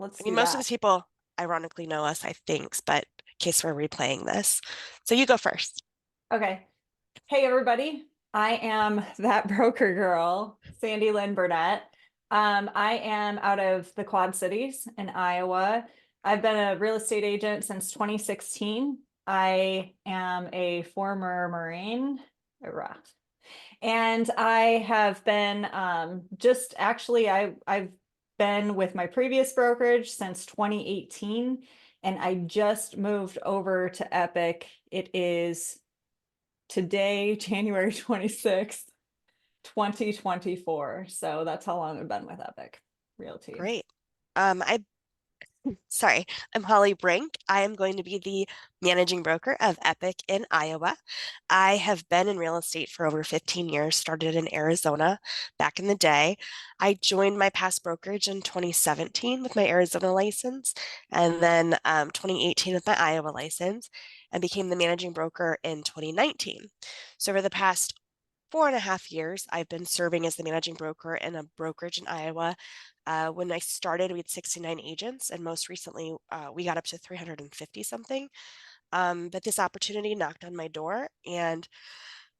Let's I mean, do most of that. these people ironically know us, I think, but in case we're replaying this. So you go first. Okay. Hey, everybody. I am that broker girl, Sandy Lynn Burnett. I am out of the Quad Cities in Iowa. I've been a real estate agent since 2016. I am a former Marine, Iraq, and I have been just actually I've been with my previous brokerage since 2018, and I just moved over to Epic. It is today, January 26th, 2024. So that's how long I've been with Epic Realty. Great. I Sorry, I'm Holly Brink. I am going to be the managing broker of Epic in Iowa. I have been in real estate for over 15 years, started in Arizona back in the day. I joined my past brokerage in 2017 with my Arizona license, and then 2018 with my Iowa license, and became the managing broker in 2019. So over the past 4.5 years, I've been serving as the managing broker in a brokerage in Iowa. When I started, we had 69 agents, and most recently, we got up to 350 something. But this opportunity knocked on my door, and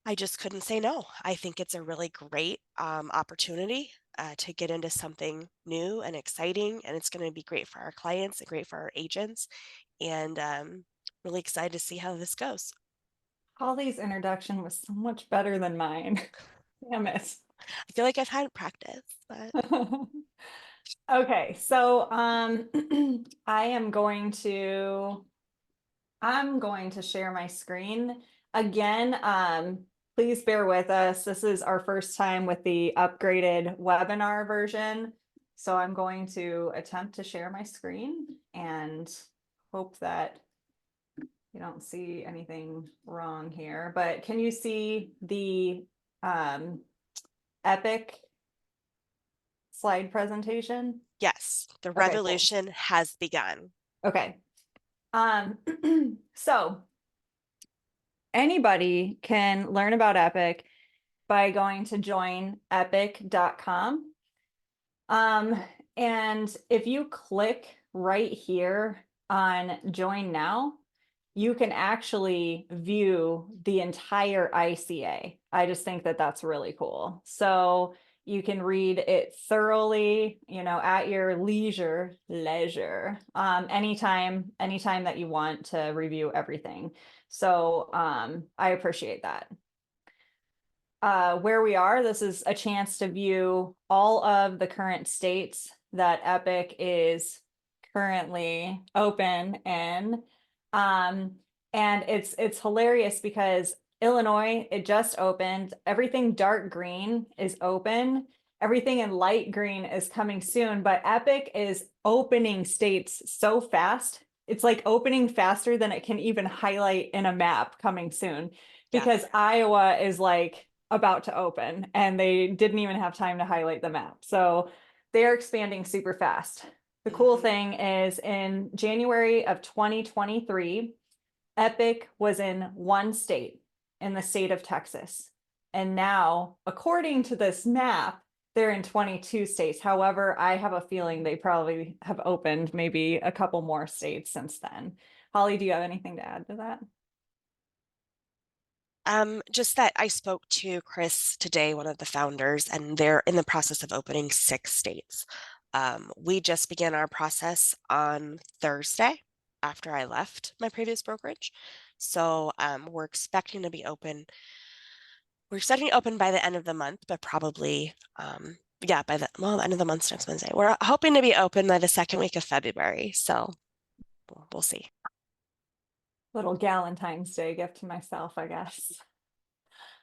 I just couldn't say no. I think it's a really great opportunity to get into something new and exciting, and it's going to be great for our clients and great for our agents. And really excited to see how this goes. Holly's introduction was so much better than mine. Damn it. I feel like I've had practice, but Okay, so I am going to share my screen again. Please bear with us. This is our first time with the upgraded webinar version. So I'm going to attempt to share my screen and hope that you don't see anything wrong here. But can you see the Epic slide presentation? yes, the Okay, cool. revolution has begun. Okay. Um, so anybody can learn about Epic by going to joinepic.com. Um, and if you click right here on join now, you can actually view the entire ICA. I just think that that's really cool. So you can read it thoroughly, at your leisure, anytime that you want to review everything. So I appreciate that. Where we are, this is a chance to view all of the current states that Epic is currently open in. Um, and it's hilarious because Illinois, it just opened. Everything dark green is open. Everything in light green is coming soon, but Epic is opening states so fast. It's like opening faster than it can even highlight in a map coming soon Yeah. because Iowa is like about to open and they didn't even have time to highlight the map. So they're expanding super fast. The cool Hmm. thing is in January of 2023, Epic was in one state, in the state of Texas. And now, according to this map, they're in 22 states. However, I have a feeling they probably have opened maybe a couple more states since then. Holly, do you have anything to add to that? Just that I spoke to Chris today, one of the founders, and they're in the process of opening 6 states. We just began our process on Thursday after I left my previous brokerage. So we're expecting to be open. We're expecting to open by the end of the month, but probably, yeah, the end of the month's next Wednesday. We're hoping to be open by the second week of February. So we'll see. Little Galentine's Day gift to myself, I guess.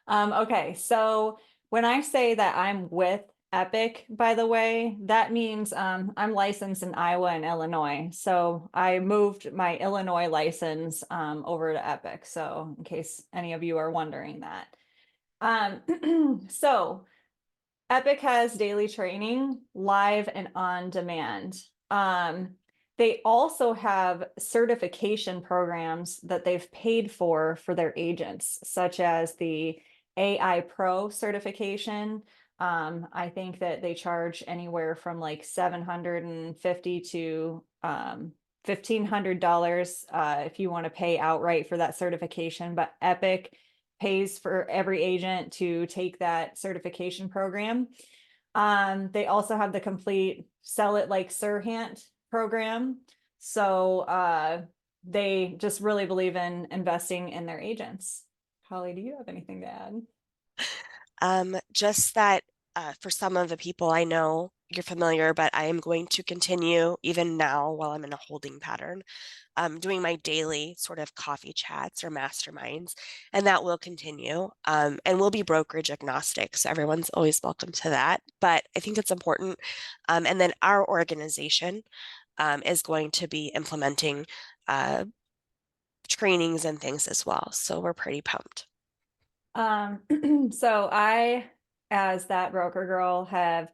Okay, so when I say that I'm with Epic, by the way, that means I'm licensed in Iowa and Illinois. So I moved my Illinois license over to Epic. So in case any of you are wondering that. So Epic has daily training, live and on demand. They also have certification programs that they've paid for their agents, such as the AI Pro certification, I think that they charge anywhere from like 750 to $1,500 if you want to pay outright for that certification. But Epic pays for every agent to take that certification program. They also have the complete Sell It Like Sirhant program. So they just really believe in investing in their agents. Holly, do you have anything to add? Just that for some of the people I know, you're familiar, but I am going to continue even now while I'm in a holding pattern, doing my daily sort of coffee chats or masterminds, and that will continue. And we'll be brokerage agnostic, so everyone's always welcome to that. But I think it's important. And then our organization is going to be implementing uh, trainings and things as well. So we're pretty pumped. So I, as that broker girl, have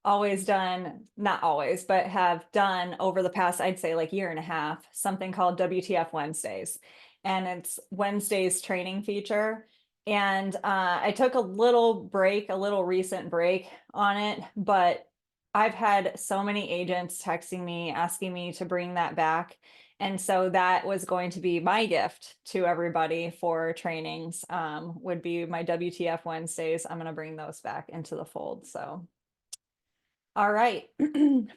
always done, not always, but have done over the past, I'd say like year and a half, something called WTF Wednesdays. And it's Wednesday's training feature. And I took a little break, a little recent break on it, but I've had so many agents texting me, asking me to bring that back. And so that was going to be my gift to everybody for trainings, would be my WTF Wednesdays. I'm going to bring those back into the fold. So, all right.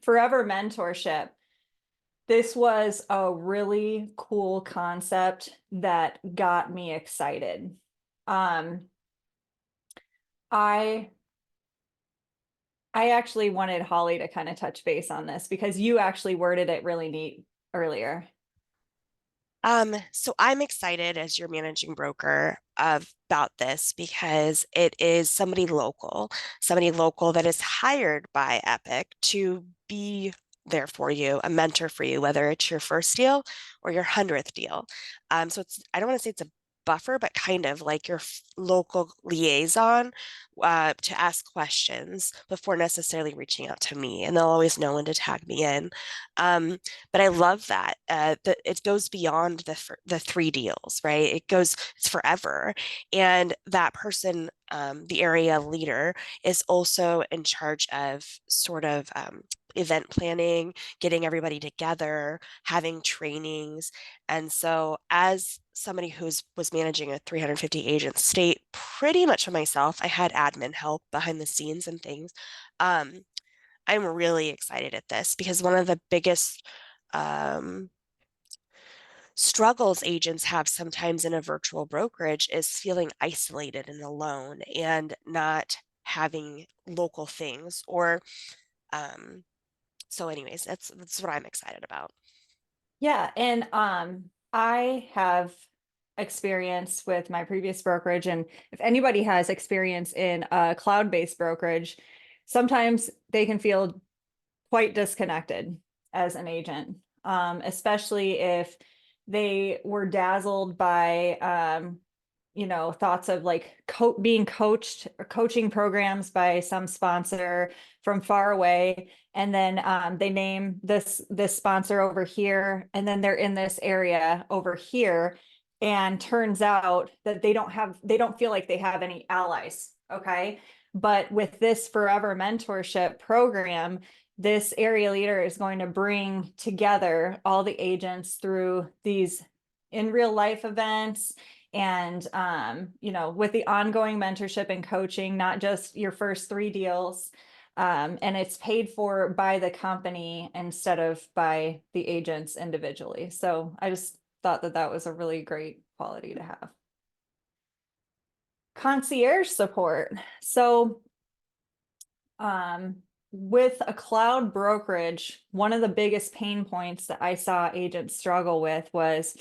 Forever mentorship. This was a really cool concept that got me excited. Um, I I actually wanted Holly to kind of touch base on this because you actually worded it really neat earlier. So I'm excited as your managing broker about this because it is somebody local that is hired by Epic to be there for you, a mentor for you, whether it's your first deal or your 100th deal. So I don't want to say it's a buffer, but kind of like your local liaison to ask questions before necessarily reaching out to me. And they'll always know when to tag me in. But I love that it goes beyond the three deals, right? It's forever, and that person, the area leader, is also in charge of sort of event planning, getting everybody together, having trainings, and so as somebody was managing a 350 agent state pretty much by myself, I had admin help behind the scenes and things. Um, I'm really excited at this because one of the biggest um, struggles agents have sometimes in a virtual brokerage is feeling isolated and alone and not having local things or um, so anyways, that's what I'm excited about. Yeah, and I have experience with my previous brokerage, and if anybody has experience in a cloud-based brokerage, sometimes they can feel quite disconnected as an agent, especially if they were dazzled by thoughts of like being coached or coaching programs by some sponsor from far away, and then they name this sponsor over here, and then they're in this area over here, and turns out that they don't feel like they have any allies. Okay, but with this forever mentorship program, this area leader is going to bring together all the agents through these in real life events, and with the ongoing mentorship and coaching, not just your first three deals. And it's paid for by the company instead of by the agents individually. So I just thought that that was a really great quality to have. Concierge support. So with a cloud brokerage, one of the biggest pain points that I saw agents struggle with was,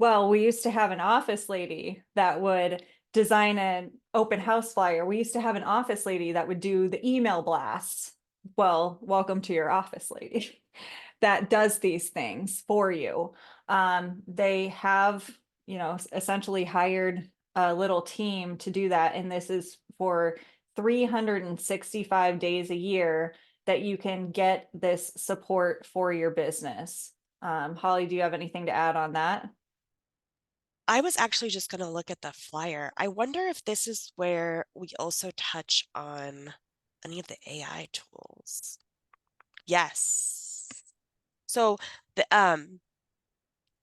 well, we used to have an office lady that would design an open house flyer. We used to have an office lady that would do the email blasts. Well, welcome to your office lady that does these things for you. They have, essentially hired a little team to do that. And this is for 365 days a year that you can get this support for your business. Holly, do you have anything to add on that? I was actually just going to look at the flyer. I wonder if this is where we also touch on any of the AI tools. Yes. So the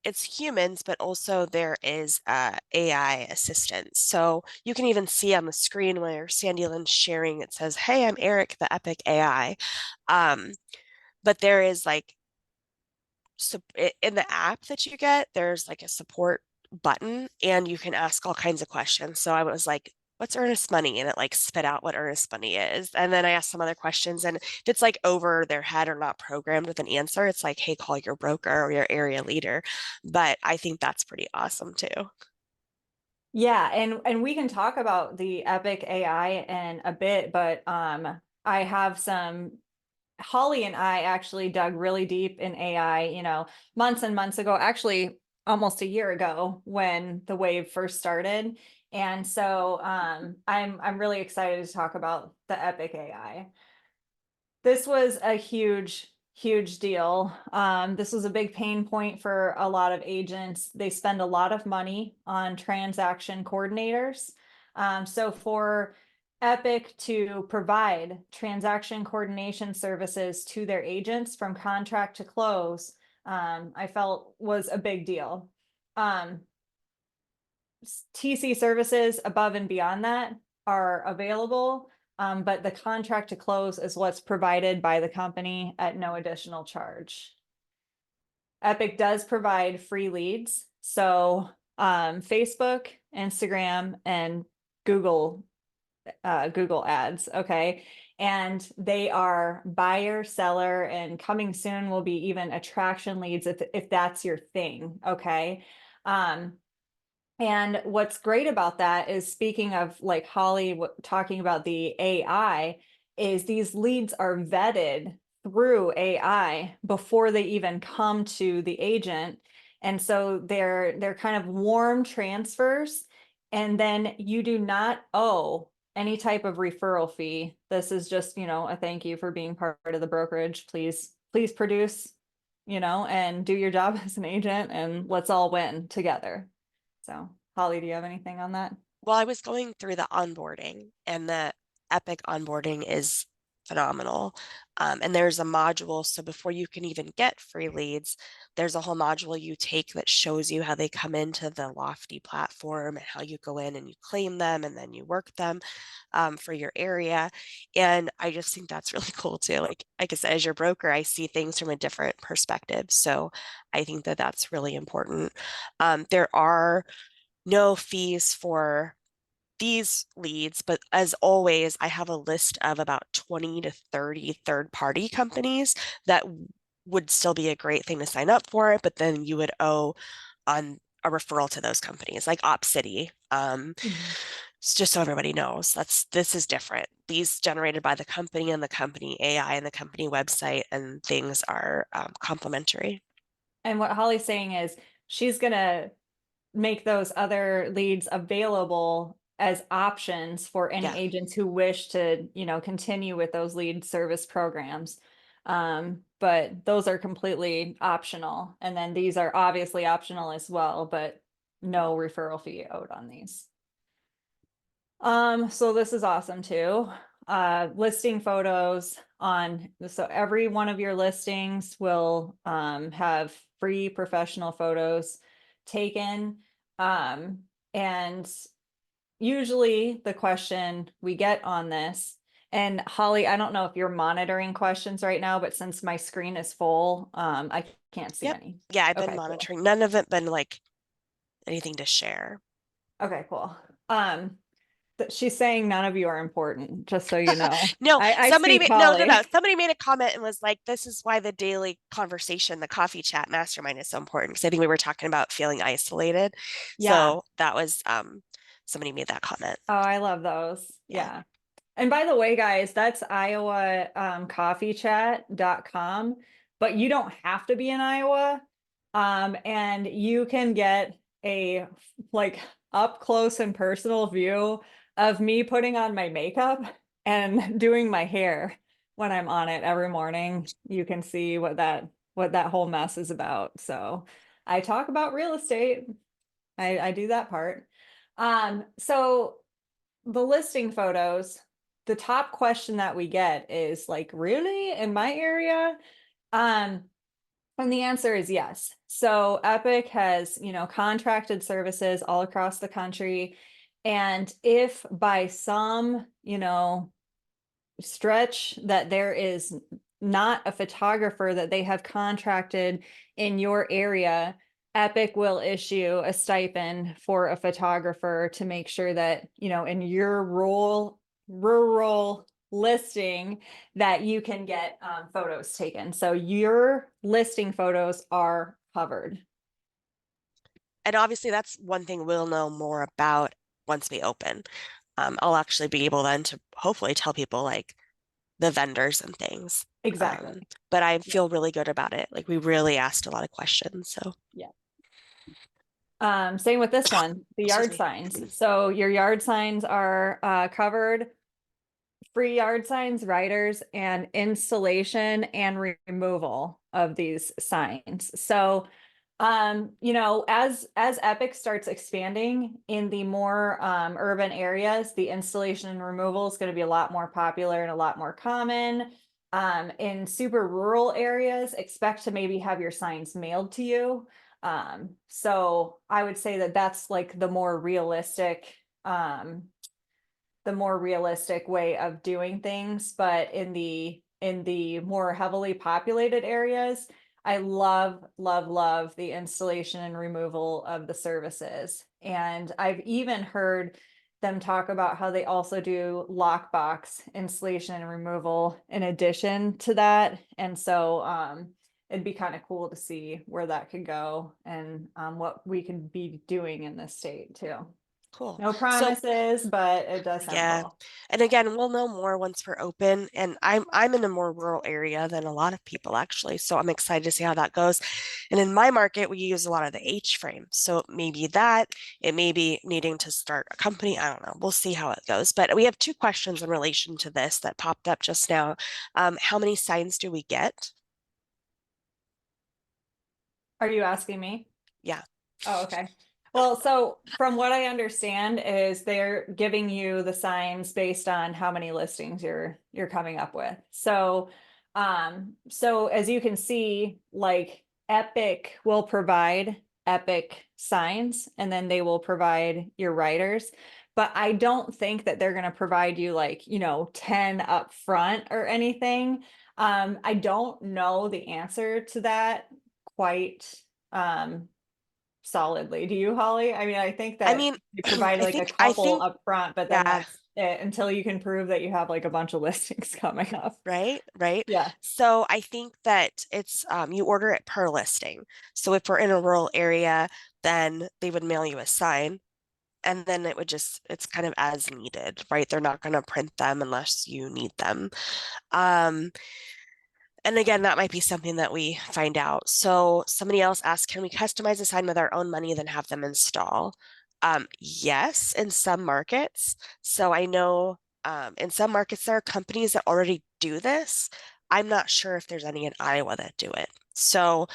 it's humans, but also there is AI assistance. So you can even see on the screen where Sandy Lynn's sharing, it says, "Hey, I'm Eric, the Epic AI." Um, but there is like so in the app that you get, there's like a support button and you can ask all kinds of questions. So I was like, what's earnest money? And it like spit out what earnest money is. And then I asked some other questions. And if it's like over their head or not programmed with an answer, it's like, hey, call your broker or your area leader. But I think that's pretty awesome too. Yeah, and we can talk about the Epic AI in a bit, but I have some Holly and I actually dug really deep in AI, months and months ago, actually almost a year ago when the wave first started. And so I'm really excited to talk about the Epic AI. This was a huge deal. This was a big pain point for a lot of agents. They spend a lot of money on transaction coordinators. So for Epic to provide transaction coordination services to their agents from contract to close, I felt was a big deal. Um, TC services above and beyond that are available, but the contract to close is what's provided by the company at no additional charge. Epic does provide free leads. So Facebook, Instagram, and Google Google ads. Okay. And they are buyer, seller, and coming soon will be even attraction leads if that's your thing. Okay. Um, and what's great about that is, speaking of like Holly talking about the AI, is these leads are vetted through AI before they even come to the agent. And so they're kind of warm transfers. And then you do not owe any type of referral fee. This is just, a thank you for being part of the brokerage. Please produce, and do your job as an agent, and let's all win together. So, Holly, do you have anything on that? Well, I was going through the onboarding, and the Epic onboarding is phenomenal. And there's a module. So before you can even get free leads, there's a whole module you take that shows you how they come into the Lofty platform and how you go in and you claim them and then you work them for your area. And I just think that's really cool too. Like I said, as your broker, I see things from a different perspective. So I think that that's really important. There are no fees for these leads, but as always, I have a list of about 20 to 30 third-party companies that would still be a great thing to sign up for, but then you would owe on a referral to those companies, like OpCity. Mhm. It's just so everybody knows this is different. These generated by the company and the company AI and the company website and things are complementary. And what Holly's saying is she's going to make those other leads available as options for any Yeah. agents who wish to, continue with those lead service programs. But those are completely optional. And then these are obviously optional as well, but no referral fee owed on these. So this is awesome too. Listing photos on, so every one of your listings will have free professional photos taken. And usually the question we get on this, and Holly, I don't know if you're monitoring questions right now, but since my screen is full, I can't see Yep. any. Yeah, I've been Okay, cool. monitoring. None of it been like anything to share. Okay, cool. Um, she's saying none of you are important, just so you know. No, I somebody see made no. Polly. Somebody made a comment and was like, "This is why the daily conversation, the coffee chat mastermind is so important." Because I think we were talking about feeling isolated. Yeah. So that was somebody made that comment. Oh, I love those. Yeah. Yeah. And by the way, guys, that's Iowa coffeechat.com, but you don't have to be in Iowa. And you can get a like up close and personal view of me putting on my makeup and doing my hair when I'm on it every morning. You can see what that whole mess is about. So I talk about real estate I do that part. So the listing photos, the top question that we get is like, really in my area? Um, and the answer is yes. So Epic has, contracted services all across the country. And if by some, stretch that there is not a photographer that they have contracted in your area, Epic will issue a stipend for a photographer to make sure that, in your rural listing that you can get photos taken. So your listing photos are covered. And obviously, that's one thing we'll know more about once we open. I'll actually be able then to hopefully tell people like the vendors and things. Exactly. But I Yeah. feel really good about it. Like we really asked a lot of questions. So, Yeah. Same with this one, the excuse yard me. signs. So your yard signs are covered, free yard signs, riders, and installation and removal of these signs. So as Epic starts expanding in the more urban areas, the installation and removal is going to be a lot more popular and a lot more common. In super rural areas, expect to maybe have your signs mailed to you. So I would say that that's like the more realistic way of doing things. But in the more heavily populated areas, I love, love, love the installation and removal of the services. And I've even heard them talk about how they also do lockbox installation and removal in addition to that. And so it'd be kind of cool to see where that could go and what we could be doing in this state too. Cool. No So promises, but it does sound yeah. cool. And again, we'll know more once we're open. And I'm in a more rural area than a lot of people actually. So I'm excited to see how that goes. And in my market, we use a lot of the H frame. So maybe that, it may be needing to start a company. I don't know. We'll see how it goes. But we have two questions in relation to this that popped up just now. How many signs do we get? Are you asking me? Yeah. Oh, okay. Well, so from what I understand is they're giving you the signs based on how many listings you're coming up with. So as you can see, like Epic will provide Epic signs and then they will provide your writers. But I don't think that they're going to provide you like, 10 up front or anything. I don't know the answer to that quite solidly. Do you, Holly? I mean, I think I that mean, you provide I like a think, I couple think, up front, but then yeah. that's it until you can prove that you have like a bunch of listings coming up. Right, right. Yeah. So I think that it's you order it per listing. So if we're in a rural area, then they would mail you a sign and then it would just it's kind of as needed, right? They're not going to print them unless you need them. Um, and again, that might be something that we find out. So somebody else asked, can we customize a sign with our own money, then have them install? Yes, in some markets. So I know in some markets there are companies that already do this. I'm not sure if there's any in Iowa that do it. So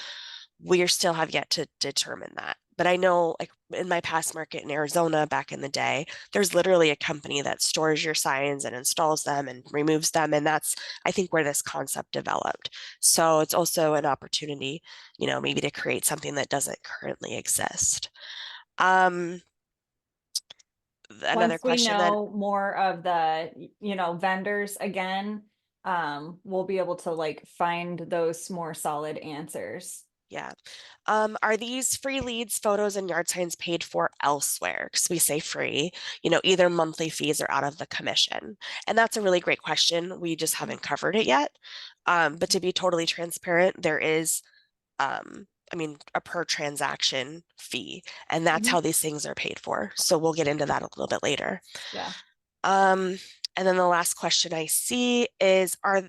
we still have yet to determine that. But I know, like in my past market in Arizona back in the day, there's literally a company that stores your signs and installs them and removes them. And that's, I think, where this concept developed. So it's also an opportunity, maybe to create something that doesn't currently exist. Um, Another Once we question then, know more of the, vendors again, we'll be able to like find those more solid answers. yeah. Are these free leads, photos, and yard signs paid for elsewhere? Because we say free, either monthly fees or out of the commission. And that's a really great question. We just haven't covered it yet. But to be totally transparent, there is, a per transaction fee, and that's Mhm. how these things are paid for. So we'll get into that a little bit later. Yeah. Um, and then the last question I see is, are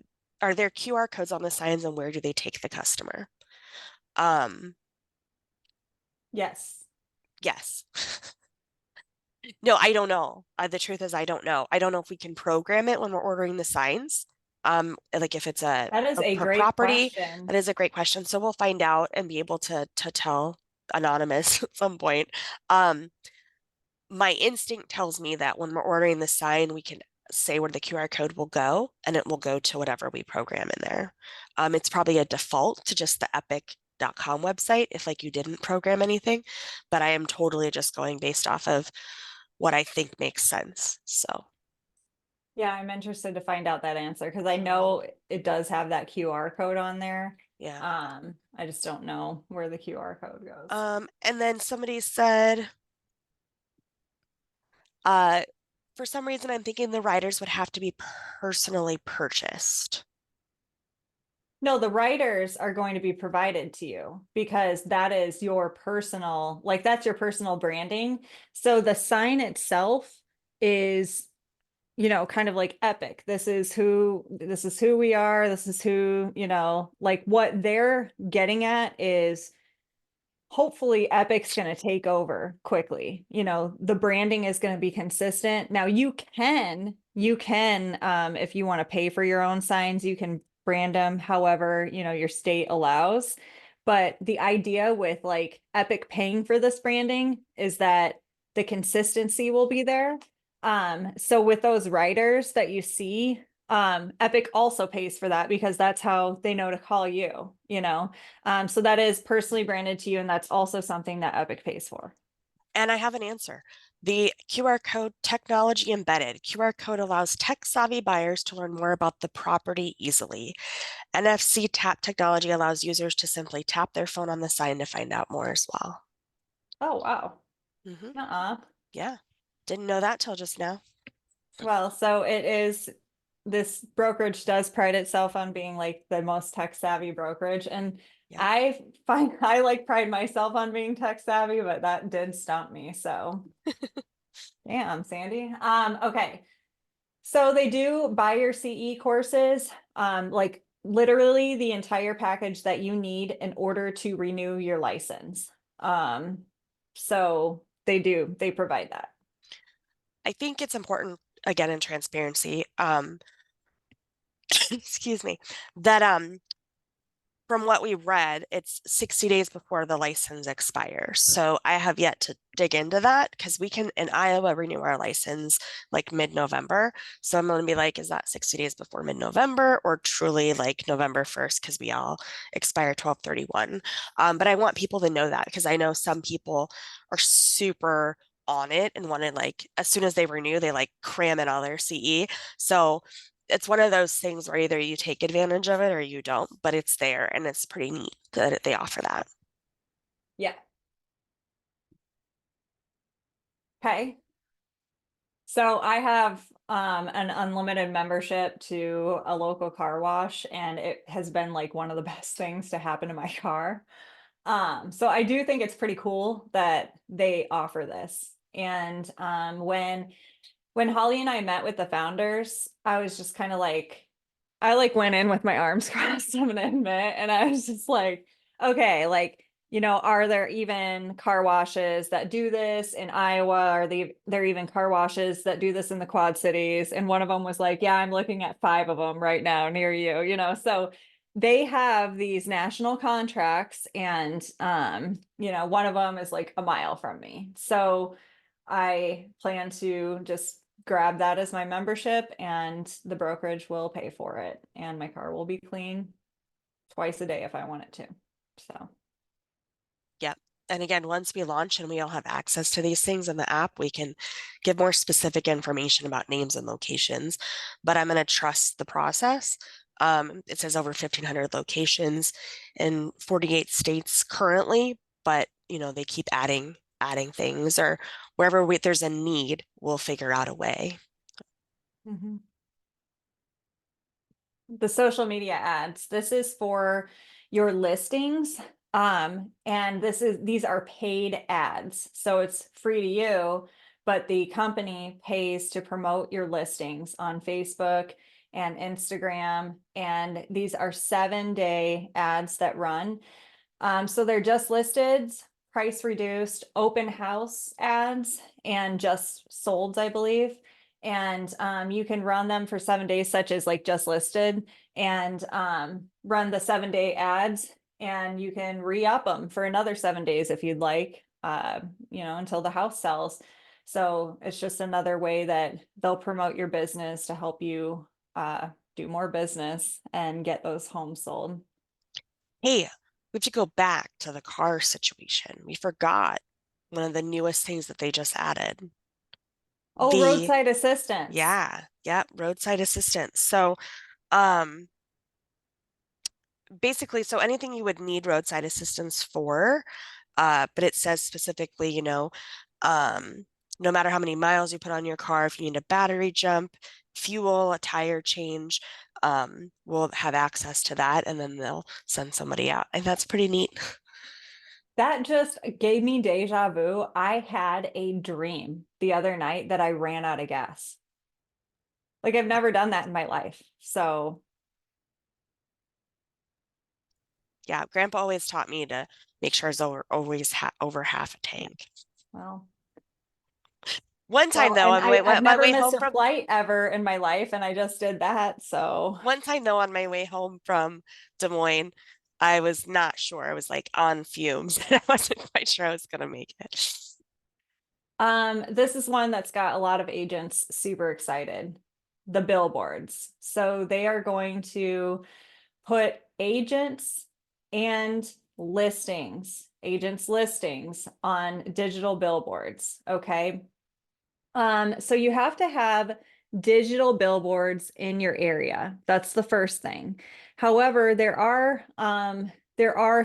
there QR codes on the signs and where do they take the customer? Um, Yes. yes. No, I don't know. The truth is, I don't know. I don't know if we can program it when we're ordering the signs. Like if it's a, That is a a per great property, question. that is a great question. So we'll find out and be able to tell anonymous at some point. Um, my instinct tells me that when we're ordering the sign, we can say where the QR code will go and it will go to whatever we program in there. It's probably a default to just the epic.com website if like you didn't program anything, but I am totally just going based off of what I think makes sense. So, Yeah, I'm interested to find out that answer because I mhm, know it does have that QR code on there. yeah. I just don't know where the QR code goes. And then somebody said, uh, for some reason, I'm thinking the riders would have to be personally purchased. No, the writers are going to be provided to you because that is your personal, like that's your personal branding. So the sign itself is, kind of like Epic. This is who we are. This is who, like what they're getting at is hopefully Epic's going to take over quickly. The branding is going to be consistent. Now you can if you want to pay for your own signs, you can brand them however, your state allows. But the idea with like Epic paying for this branding is that the consistency will be there. So with those writers that you see, Epic also pays for that because that's how they know to call you. So that is personally branded to you, and that's also something that Epic pays for. And I have an answer. The QR code technology embedded. QR code allows tech savvy buyers to learn more about the property easily. NFC tap technology allows users to simply tap their phone on the sign to find out more as well. Oh, wow. Hmm. Uh-uh. Yeah. Didn't know that till just now. Well, so this brokerage does pride itself on being like the most tech savvy brokerage. And Yeah. I find I like pride myself on being tech savvy, but that did stump me. So damn, Sandy. Okay. So they do buy your CE courses, like literally the entire package that you need in order to renew your license. Um, so they provide that. I think it's important, again, in transparency, excuse me, that from what we read, it's 60 days before the license expires. So I have yet to dig into that because we can in Iowa renew our license like mid-November. So I'm going to be like, is that 60 days before mid-November or truly like November 1st because we all expire 12/31? But I want people to know that because I know some people are super on it and want to like as soon as they renew, they like cram in all their CE. So it's one of those things where either you take advantage of it or you don't, but it's there and it's pretty neat that they offer that. Yeah. Okay. So I have an unlimited membership to a local car wash, and it has been like one of the best things to happen to my car. So I do think it's pretty cool that they offer this. And when Holly and I met with the founders, I was just kind of like, I like went in with my arms crossed, I'm gonna admit, and I was just like, okay, like, are there even car washes that do this in Iowa? Are there even car washes that do this in the Quad Cities? And one of them was like, yeah, I'm looking at 5 of them right now near you. So they have these national contracts, and one of them is like a mile from me. So I plan to just grab that as my membership, and the brokerage will pay for it, and my car will be clean twice a day if I want it to. So, Yep. And again, once we launch and we all have access to these things in the app, we can give more specific information about names and locations. But I'm going to trust the process. It says over 1,500 locations in 48 states currently, but they keep adding things or wherever there's a need, we'll figure out a way. mhm. The social media ads, this is for your listings. And these are paid ads. So it's free to you, but the company pays to promote your listings on Facebook and Instagram. And these are 7-day ads that run. So they're just listed, price reduced, open house ads, and just solds, I believe. And you can run them for 7 days, such as like just listed, and run the 7-day ads. and you can re-up them for another 7 days if you'd like, until the house sells. So it's just another way that they'll promote your business to help you do more business and get those homes sold. Hey, we have to go back to the car situation. We forgot one of the newest things that they just added. Oh, The, roadside assistance. yeah, roadside assistance. So, um, basically, so anything you would need roadside assistance for, but it says specifically, um, no matter how many miles you put on your car, if you need a battery jump, fuel, a tire change, we'll have access to that, and then they'll send somebody out. And that's pretty neat. That just gave me deja vu. I had a dream the other night that I ran out of gas. Like I've never done that in my life. So, Yeah, Grandpa always taught me to make sure it's always over half a tank. well, One time well, though, and on I've my never way missed home a from flight ever in my life, and I just did that. So, one time though, on my way home from Des Moines, I was not sure. I was like on fumes and I wasn't quite sure I was gonna make it. this is one that's got a lot of agents super excited. The billboards. So they are going to put and agents listings on digital billboards. Okay. So you have to have digital billboards in your area. That's the first thing. However, there are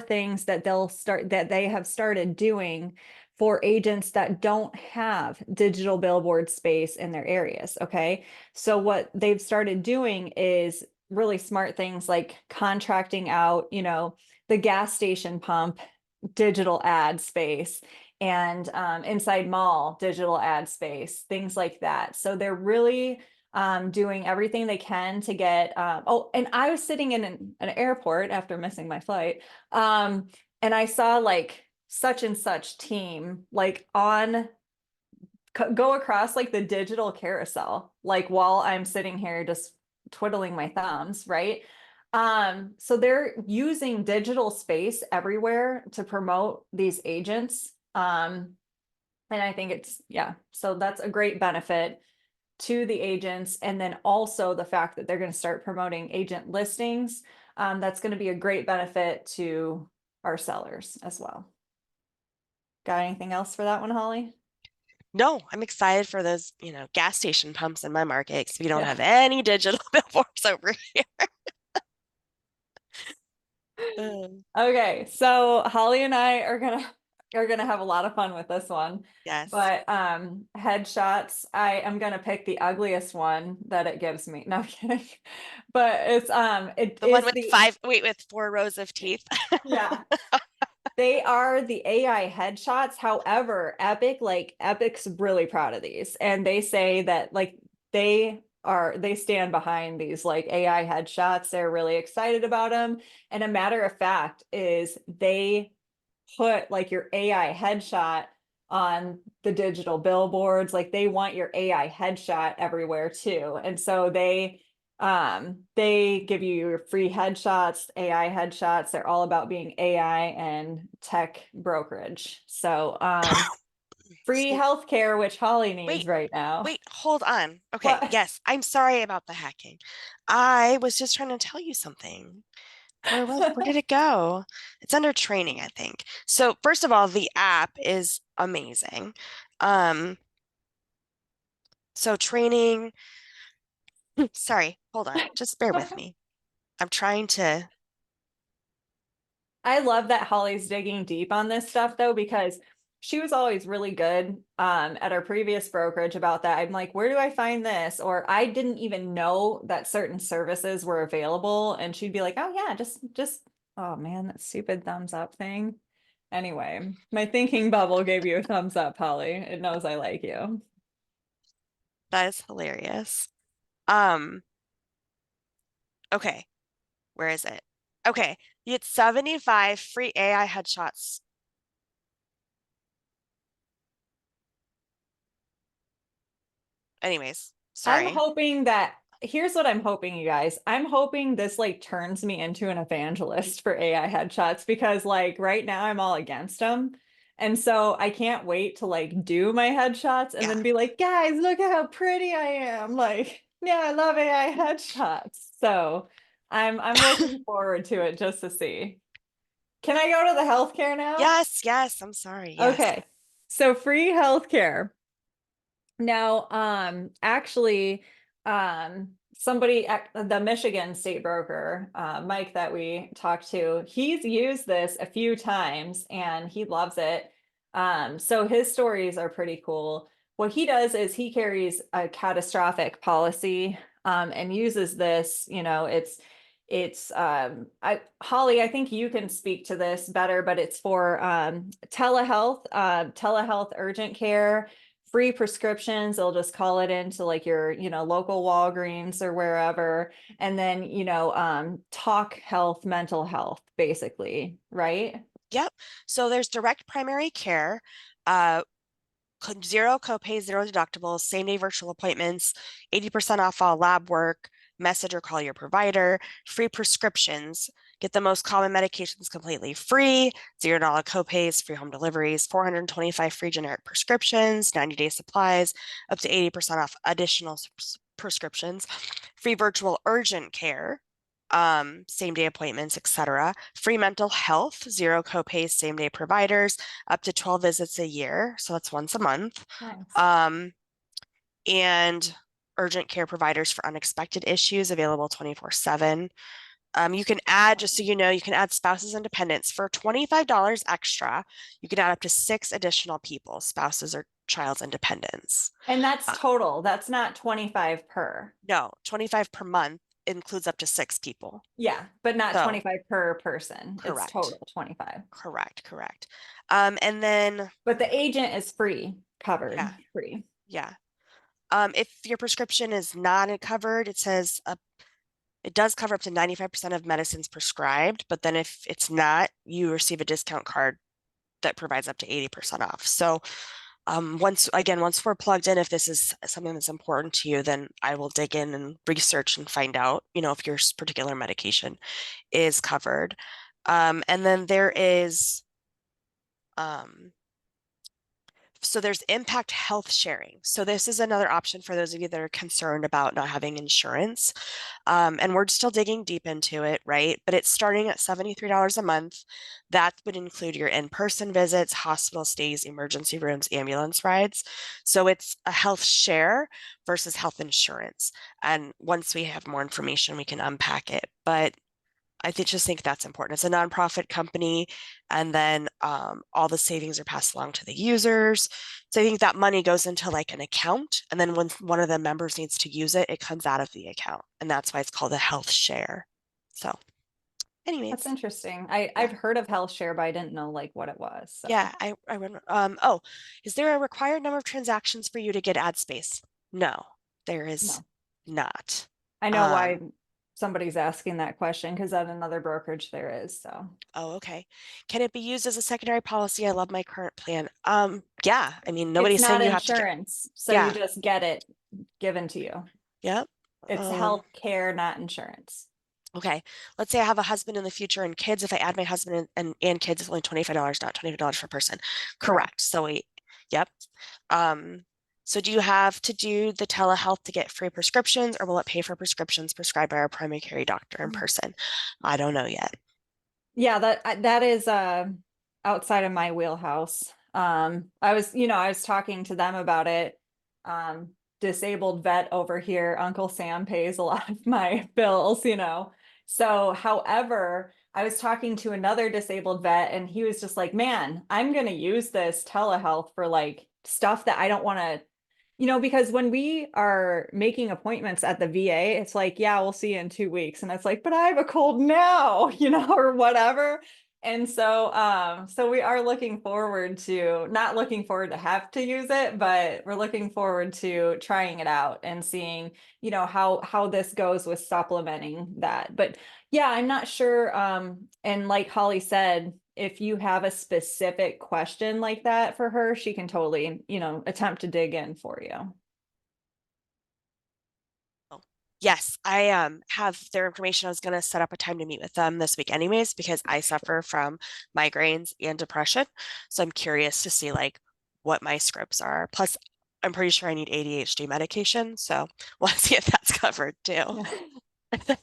things that they have started doing for agents that don't have digital billboard space in their areas. Okay. So what they've started doing is really smart things like contracting out, the gas station pump digital ad space and inside mall digital ad space, things like that. So they're really doing everything they can to get. Oh, and I was sitting in an airport after missing my flight, and I saw like such and such team like on go across like the digital carousel, like while I'm sitting here just twiddling my thumbs, right? So they're using digital space everywhere to promote these agents. And I think yeah, so that's a great benefit to the agents. And then also the fact that they're going to start promoting agent listings. That's going to be a great benefit to our sellers as well. Got anything else for that one, Holly? No, I'm excited for those, gas station pumps in my market because we don't Yeah. have any digital billboards over here. Um, Okay, so Holly and I are gonna have a lot of fun with this one. yes. But headshots, I am gonna pick the ugliest one that it gives me. No I'm kidding. But it The one is with the with 4 rows of teeth. yeah. They are the AI headshots. However, Epic's really proud of these. And they say that like they stand behind these like AI headshots. They're really excited about them. And a matter of fact is they put like your AI headshot on the digital billboards. Like they want your AI headshot everywhere too. And so they give you your free headshots, AI headshots. They're all about being AI and tech brokerage. So free So, healthcare, which Holly needs wait, right now. hold on. Okay, What? yes, I'm sorry about the hacking. I was just trying to tell you something. Where did it go? It's under training, I think. So, first of all, the app is amazing. Um, so training, sorry, hold on. Just bear with me. I'm trying to. I love that Holly's digging deep on this stuff though, because she was always really good at our previous brokerage about that. I'm like, where do I find this? Or I didn't even know that certain services were available. And she'd be like, oh yeah, oh man, that stupid thumbs up thing. Anyway, my thinking bubble gave you a thumbs up, Holly. It knows I like you. That is hilarious. Um, okay, where is it? Okay, you get 75 free AI headshots. Anyways, I'm sorry. hoping that here's what I'm hoping, you guys. I'm hoping this like turns me into an evangelist for AI headshots because like right now I'm all against them. And so I can't wait to like do my headshots and Yeah. then be like, guys, look at how pretty I am. Like, yeah, I love AI headshots. So I'm looking forward to it just to see. Can I go to the healthcare now? Yes, yes. I'm sorry. Yes. Okay. So free healthcare. Now, actually, somebody at the Michigan state broker, Mike, that we talked to, he's used this a few times and he loves it. So his stories are pretty cool. What he does is he carries a catastrophic policy, and uses this, Holly, I think you can speak to this better, but it's for telehealth urgent care, free prescriptions. They'll just call it into like your, local Walgreens or wherever. And then, talk health, mental health, basically, right? Yep. So there's direct primary care, uh, zero copay, zero deductibles, same day virtual appointments, 80% off all lab work, message or call your provider, free prescriptions, get the most common medications completely free, $0 copays, free home deliveries, 425 free generic prescriptions, 90-day supplies, up to 80% off additional prescriptions, free virtual urgent care, same day appointments, etc. Free mental health, zero copays, same day providers, up to 12 visits a year. So that's once a month. Nice. Um, and urgent care providers for unexpected issues available 24/7. You can add, just so you know, you can add spouses and dependents for $25 extra. You can add up to 6 additional people, spouses or child's and dependents. And that's Uh, total. That's not 25 per. no, 25 per month includes up to 6 people. Yeah, but not So 25 per person. It's correct. total 25. Correct. And then, But the agent is free, covered, yeah, free. yeah. If your prescription is not covered, it says it does cover up to 95% of medicines prescribed, but then if it's not, you receive a discount card that provides up to 80% off. So once we're plugged in, if this is something that's important to you, then I will dig in and research and find out, if your particular medication is covered. And then um, there's impact health sharing. So this is another option for those of you that are concerned about not having insurance. And we're still digging deep into it, right? But it's starting at $73 a month. That would include your in-person visits, hospital stays, emergency rooms, ambulance rides. So it's a health share versus health insurance. And once we have more information, we can unpack it. But just think that's important. It's a nonprofit company, and then all the savings are passed along to the users. So I think that money goes into like an account, and then when one of the members needs to use it, it comes out of the account, and that's why it's called a health share. So, That's anyways, interesting. yeah, I've heard of health share, but I didn't know like what it was. So yeah. I run. Oh, is there a required number of transactions for you to get ad space? No, there is no. not. I know why Um, somebody's asking that question because at another brokerage there is. So Oh, okay. Can it be used as a secondary policy? I love my current plan. Yeah. I mean, it's nobody's not saying you have to get, insurance. So you yeah. just get it given to you. Yep. It's Um, health care, not insurance. okay. Let's say I have a husband in the future and kids. If I add my husband and kids, it's only $25, not $25 per person. Correct. Correct. Yep. Um, so do you have to do the telehealth to get free prescriptions, or will it pay for prescriptions prescribed by our primary care doctor in person? I don't know yet. Yeah, that is outside of my wheelhouse. I was talking to them about it. Um, Disabled vet over here, Uncle Sam pays a lot of my bills. So, however, I was talking to another disabled vet and he was just like, "Man, I'm gonna use this telehealth for like stuff that I don't want to." Because when we are making appointments at the VA, it's like, yeah, we'll see you in 2 weeks. And it's like, but I have a cold now, or whatever. And so we are looking forward to not looking forward to have to use it, but we're looking forward to trying it out and seeing, how this goes with supplementing that. But yeah, I'm not sure. And like Holly said, if you have a specific question like that for her, she can totally, attempt to dig in for you. Yes, I have their information. I was going to set up a time to meet with them this week anyways because I suffer from migraines and depression. So I'm curious to see like what my scripts are. Plus, I'm pretty sure I need ADHD medication, so we'll see if that's covered too. Yeah.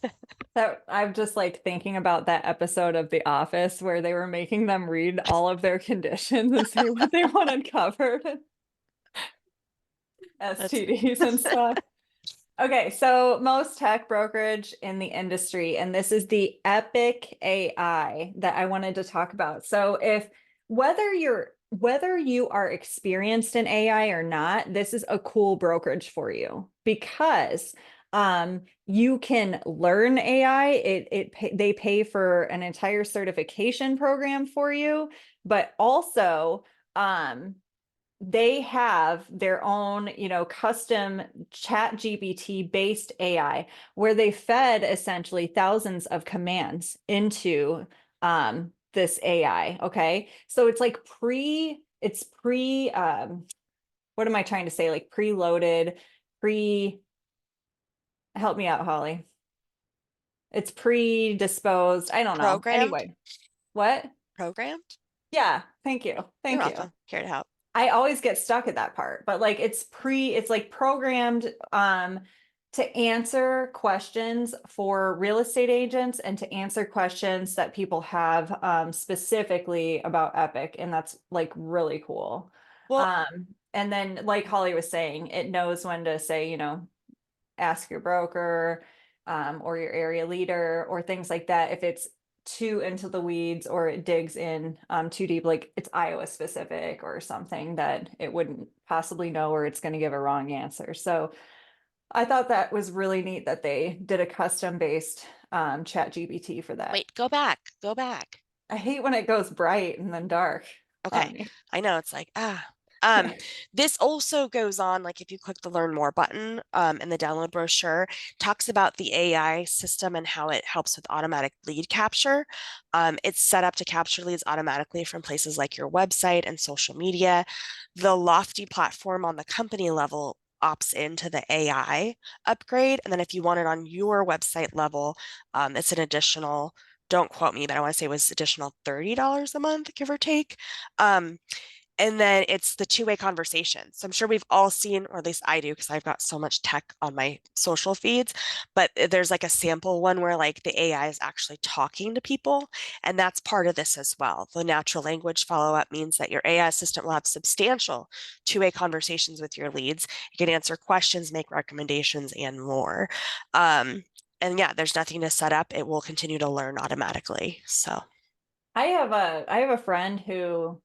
That I'm just like thinking about that episode of The Office where they were making them read all of their conditions and say what they wanted covered, That's STDs and stuff. Okay, so most tech brokerage in the industry, and this is the Epic AI that I wanted to talk about. So if whether you are experienced in AI or not, this is a cool brokerage for you because you can learn AI. They pay for an entire certification program for you, but also they have their own, custom chat GPT based AI where they fed essentially thousands of commands into this AI. Okay. So it's like what am I trying to say? Like preloaded, pre, help me out, Holly. It's predisposed. I don't know. programmed. Anyway, what? Programmed? Yeah. Thank you. You're Thank you. welcome. Here to help. I always get stuck at that part, but like it's like programmed to answer questions for real estate agents and to answer questions that people have specifically about Epic, and that's like really cool. Well, And then like Holly was saying, it knows when to say, ask your broker or your area leader or things like that if it's too into the weeds or it digs in too deep, like it's Iowa specific or something that it wouldn't possibly know, or it's going to give a wrong answer. So I thought that was really neat that they did a custom based chat GPT for that. wait, go back. Go back. I hate when it goes bright and then dark on Okay. me. I know it's like, Um, this also goes on, like if you click the learn more button in the download brochure, talks about the AI system and how it helps with automatic lead capture. It's set up to capture leads automatically from places like your website and social media. The Lofty platform on the company level opts into the AI upgrade. And then if you want it on your website level, it's an additional, don't quote me, but I want to say it was additional $30 a month, give or take. Um, and then it's the two-way conversation. So I'm sure we've all seen, or at least I do, because I've got so much tech on my social feeds, but there's like a sample one where like the AI is actually talking to people. And that's part of this as well. The natural language follow-up means that your AI assistant will have substantial two-way conversations with your leads. You can answer questions, make recommendations, and more. And yeah, there's nothing to set up. It will continue to learn automatically. So I have a friend who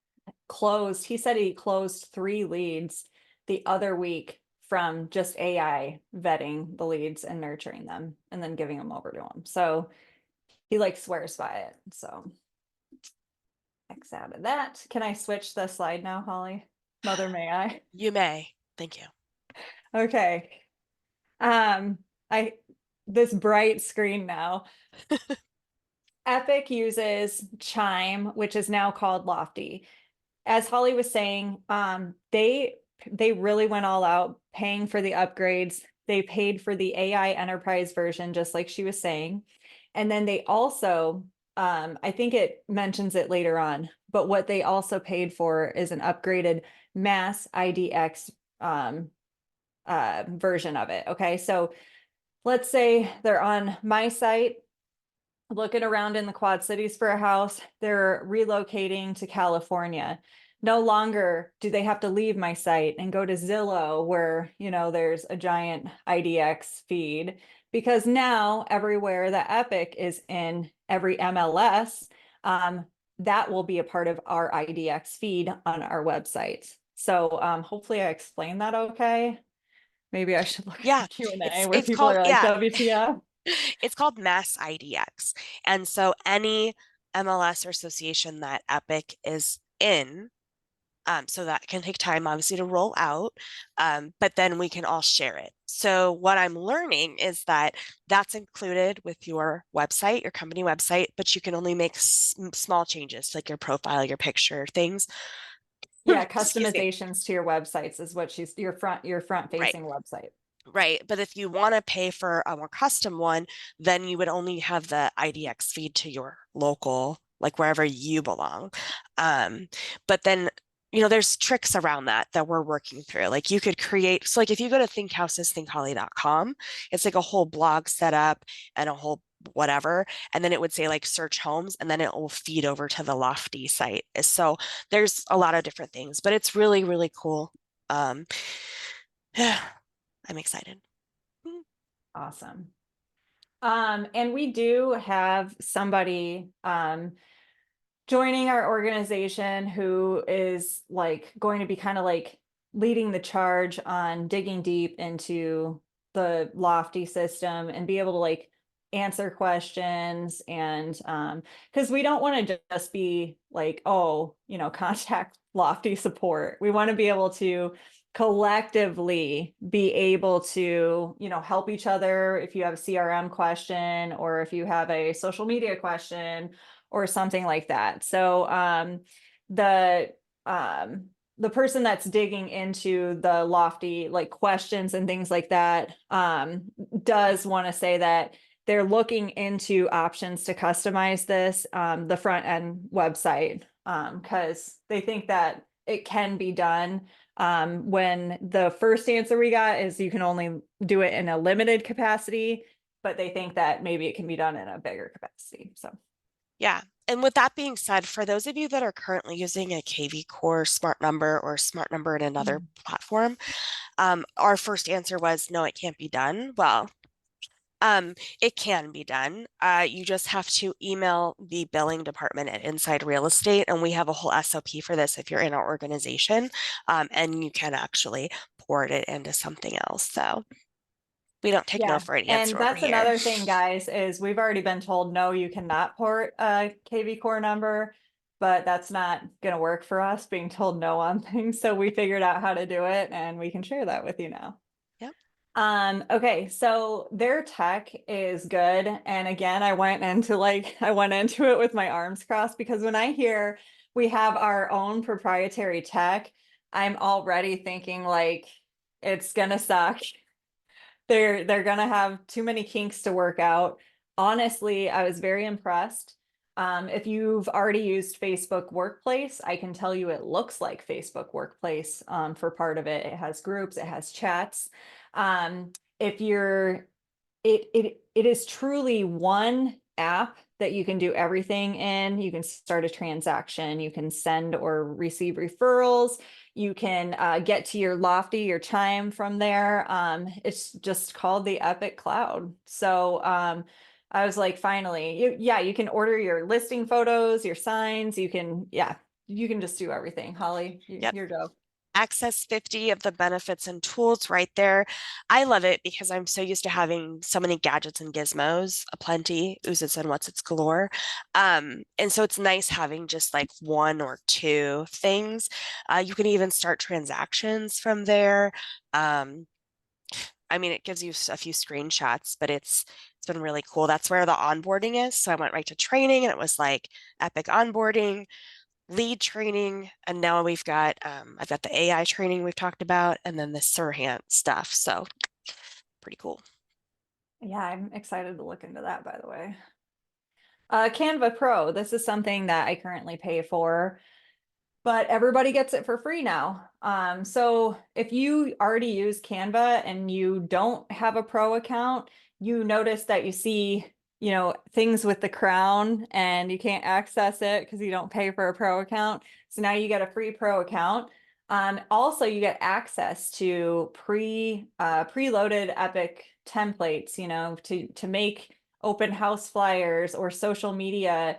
closed, he said he closed 3 leads the other week from just AI vetting the leads and nurturing them and then giving them over to him. So he like swears by it. So X out of that. Can I switch the slide now, Holly? Mother, may I? you may. Thank you. Okay. Um, I this bright screen now. Epic uses Chime, which is now called Lofty. As Holly was saying, they really went all out paying for the upgrades. They paid for the AI enterprise version, just like she was saying. And then they also, I think it mentions it later on, but what they also paid for is an upgraded mass IDX version of it. Okay. So let's say they're on my site looking around in the Quad Cities for a house. They're relocating to California. No longer do they have to leave my site and go to Zillow where, there's a giant IDX feed, because now everywhere that Epic is in, every MLS, that will be a part of our IDX feed on our website. So hopefully I explained that okay. Maybe I should look at the Yeah, Q&A where it's people called are like, yeah, WTF? it's called Mass IDX. And so any MLS or association that Epic is in, so that can take time obviously to roll out, but then we can all share it. So what I'm learning is that that's included with your website, your company website, but you can only make small changes like your profile, your picture, things. Yeah, Excuse me. customizations to your websites is what she's your front Right. facing website. Right. But if you want to pay for a more custom one, then you would only have the IDX feed to your local, like wherever you belong. Um, but then, there's tricks around that we're working through. Like you could create, so like if you go to thinkhousesthinkholly.com, it's like a whole blog setup and a whole whatever. And then it would say like search homes, and then it will feed over to the Lofty site. So there's a lot of different things, but it's really, really cool. Um, I'm excited. Awesome. And we do have somebody joining our organization who is like going to be kind of like leading the charge on digging deep into the Lofty system and be able to like answer questions. And because we don't want to just be like, oh, contact Lofty support. We want to be able to collectively be able to, help each other if you have a CRM question or if you have a social media question or something like that. So the the person that's digging into the Lofty like questions and things like that does want to say that they're looking into options to customize this the front end website because they think that it can be done. When the first answer we got is you can only do it in a limited capacity, but they think that maybe it can be done in a bigger capacity. So Yeah. And with that being said, for those of you that are currently using a KV Core smart number or smart number in another platform, our first answer was no, it can't be done. Well, it can be done. You just have to email the billing department at Inside Real Estate, and we have a whole SOP for this if you're in our organization, and you can actually port it into something else. So we don't take no yeah, for an and answer over that's here. another thing, guys, is we've already been told, no, you cannot port a KV core number, but that's not gonna work for us being told no on things. So we figured out how to do it and we can share that with you now. Yep. Okay, so their tech is good. And again, I went into it with my arms crossed because when I hear we have our own proprietary tech, I'm already thinking like it's gonna suck. They're gonna have too many kinks to work out. Honestly, I was very impressed. If you've already used Facebook Workplace, I can tell you it looks like Facebook Workplace for part of it. It has groups, it has chats. If you're it is truly one app that you can do everything in. You can start a transaction, you can send or receive referrals, you can get to your Lofty, your Chime from there. It's just called the Epic Cloud. So I was like, finally, yeah, you can order your listing photos, your signs, you can just do everything. Holly, Yep. your go. Access 50 of the benefits and tools right there. I love it because I'm so used to having so many gadgets and gizmos, aplenty, oozes and what's its galore. And so it's nice having just like one or two things. You can even start transactions from there. I mean, it gives you a few screenshots, but it's been really cool. That's where the onboarding is. So I went right to training and it was like epic onboarding, lead training, and now I've got the AI training we've talked about, and then the Sirhan stuff. So pretty cool. Yeah, I'm excited to look into that, by the way. Canva Pro, this is something that I currently pay for, but everybody gets it for free now. So if you already use Canva and you don't have a pro account, you notice that you see, things with the crown and you can't access it because you don't pay for a pro account. So now you get a free pro account. Also, you get access to preloaded Epic templates, to make open house flyers or social media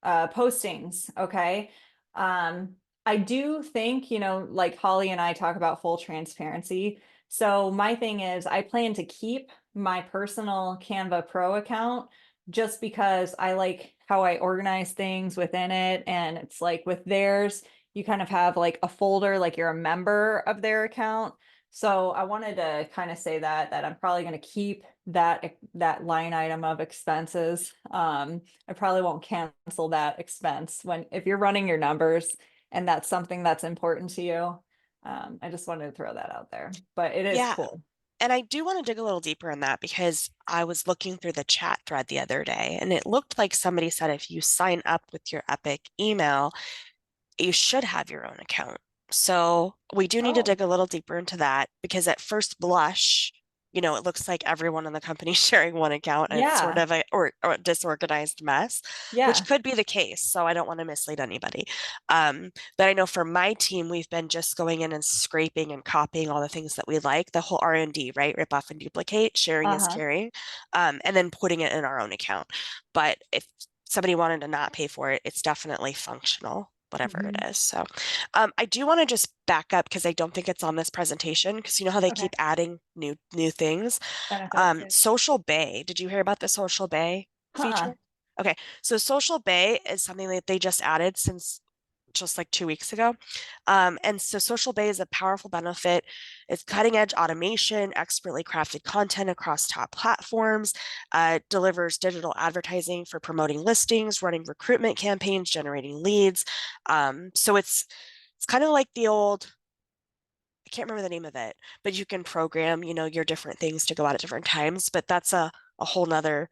postings. Okay. I do think, like Holly and I talk about full transparency. So my thing is I plan to keep my personal Canva Pro account just because I like how I organize things within it. And it's like with theirs, you kind of have like a folder, like you're a member of their account. So I wanted to kind of say that I'm probably going to keep that line item of expenses. I probably won't cancel that expense if you're running your numbers and that's something that's important to you. I just wanted to throw that out there, but it is Yeah. cool. And I do want to dig a little deeper in that because I was looking through the chat thread the other day and it looked like somebody said if you sign up with your Epic email, you should have your own account. So we do need to Oh, dig a little deeper into that because at first blush, it looks like everyone in the company sharing one account and it's sort yeah, of or a disorganized mess, which yeah, could be the case. So I don't want to mislead anybody. But I know for my team, we've been just going in and scraping and copying all the things that we like, the whole R&D, right? Rip off and duplicate, sharing is uh-huh. caring, and then putting it in our own account. But if somebody wanted to not pay for it, it's definitely functional, whatever it Mhm. is. So I do want to just back up because I don't think it's on this presentation because you know how they Okay. keep adding new things. Benefits. Yeah. Social Bay, did you hear about the Social Bay Huh. feature? Okay, so Social Bay is something that they just added since just like 2 weeks ago. And so Social Bay is a powerful benefit. It's cutting edge automation, expertly crafted content across top platforms, delivers digital advertising for promoting listings, running recruitment campaigns, generating leads. So it's kind of like the old, I can't remember the name of it, but you can program, your different things to go out at different times. But that's a whole nother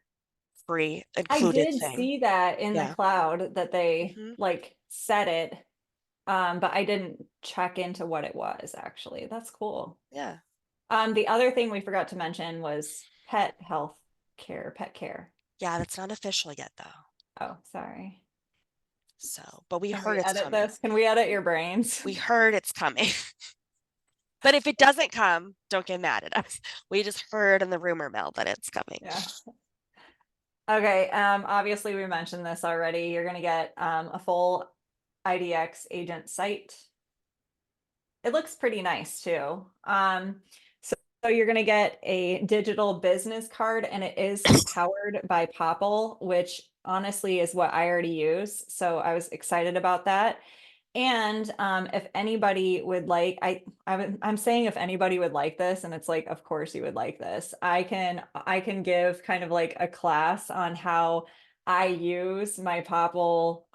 free I included did thing. see that in the Yeah. cloud that they Hmm. like set it, but I didn't check into what it was actually. That's cool. Yeah. The other thing we forgot to mention was pet health care, pet care. Yeah, that's not official yet though. Oh, sorry. So, but we Can heard we it's edit coming. this? Can we edit your brains? We heard it's coming. But if it doesn't come, don't get mad at us. We just heard in the rumor mill that it's coming. Yeah. Okay, obviously we mentioned this already. You're gonna get a full IDX agent site. It looks pretty nice too. So you're gonna get a digital business card and it is powered by Popple, which honestly is what I already use. So I was excited about that. And if anybody would like, I'm saying if anybody would like this, and it's like, of course you would like this. I can give kind of like a class on how I use my Popple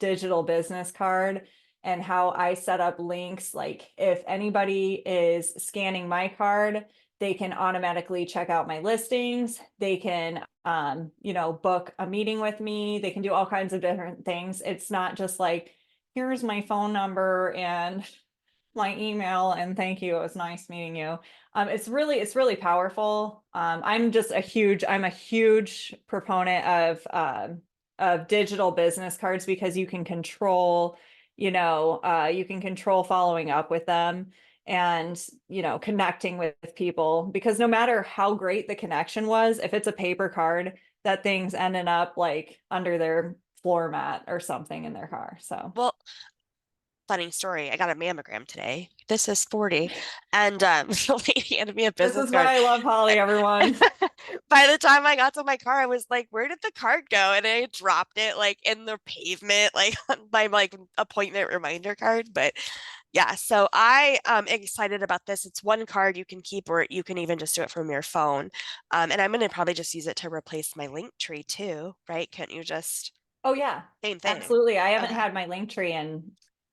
digital business card and how I set up links. Like if anybody is scanning my card, they can automatically check out my listings. They can book a meeting with me. They can do all kinds of different things. It's not just like here's my phone number and my email and thank you. It was nice meeting you. It's really powerful. I'm a huge proponent of digital business cards because you can control following up with them and connecting with people because no matter how great the connection was, if it's a paper card, that thing's ending up like under their floor mat or something in their car. So Well, funny story. I got a mammogram today. This is 40. And the lady handed me a this business is card. why I love Holly, everyone. By the time I got to my car, I was like, where did the card go? And I dropped it like in the pavement, like on my like appointment reminder card. But yeah, so I am excited about this. It's one card you can keep, or you can even just do it from your phone. And I'm gonna probably just use it to replace my link tree too, right? Can't you just Oh yeah, same thing? absolutely. I haven't Okay. had my link tree in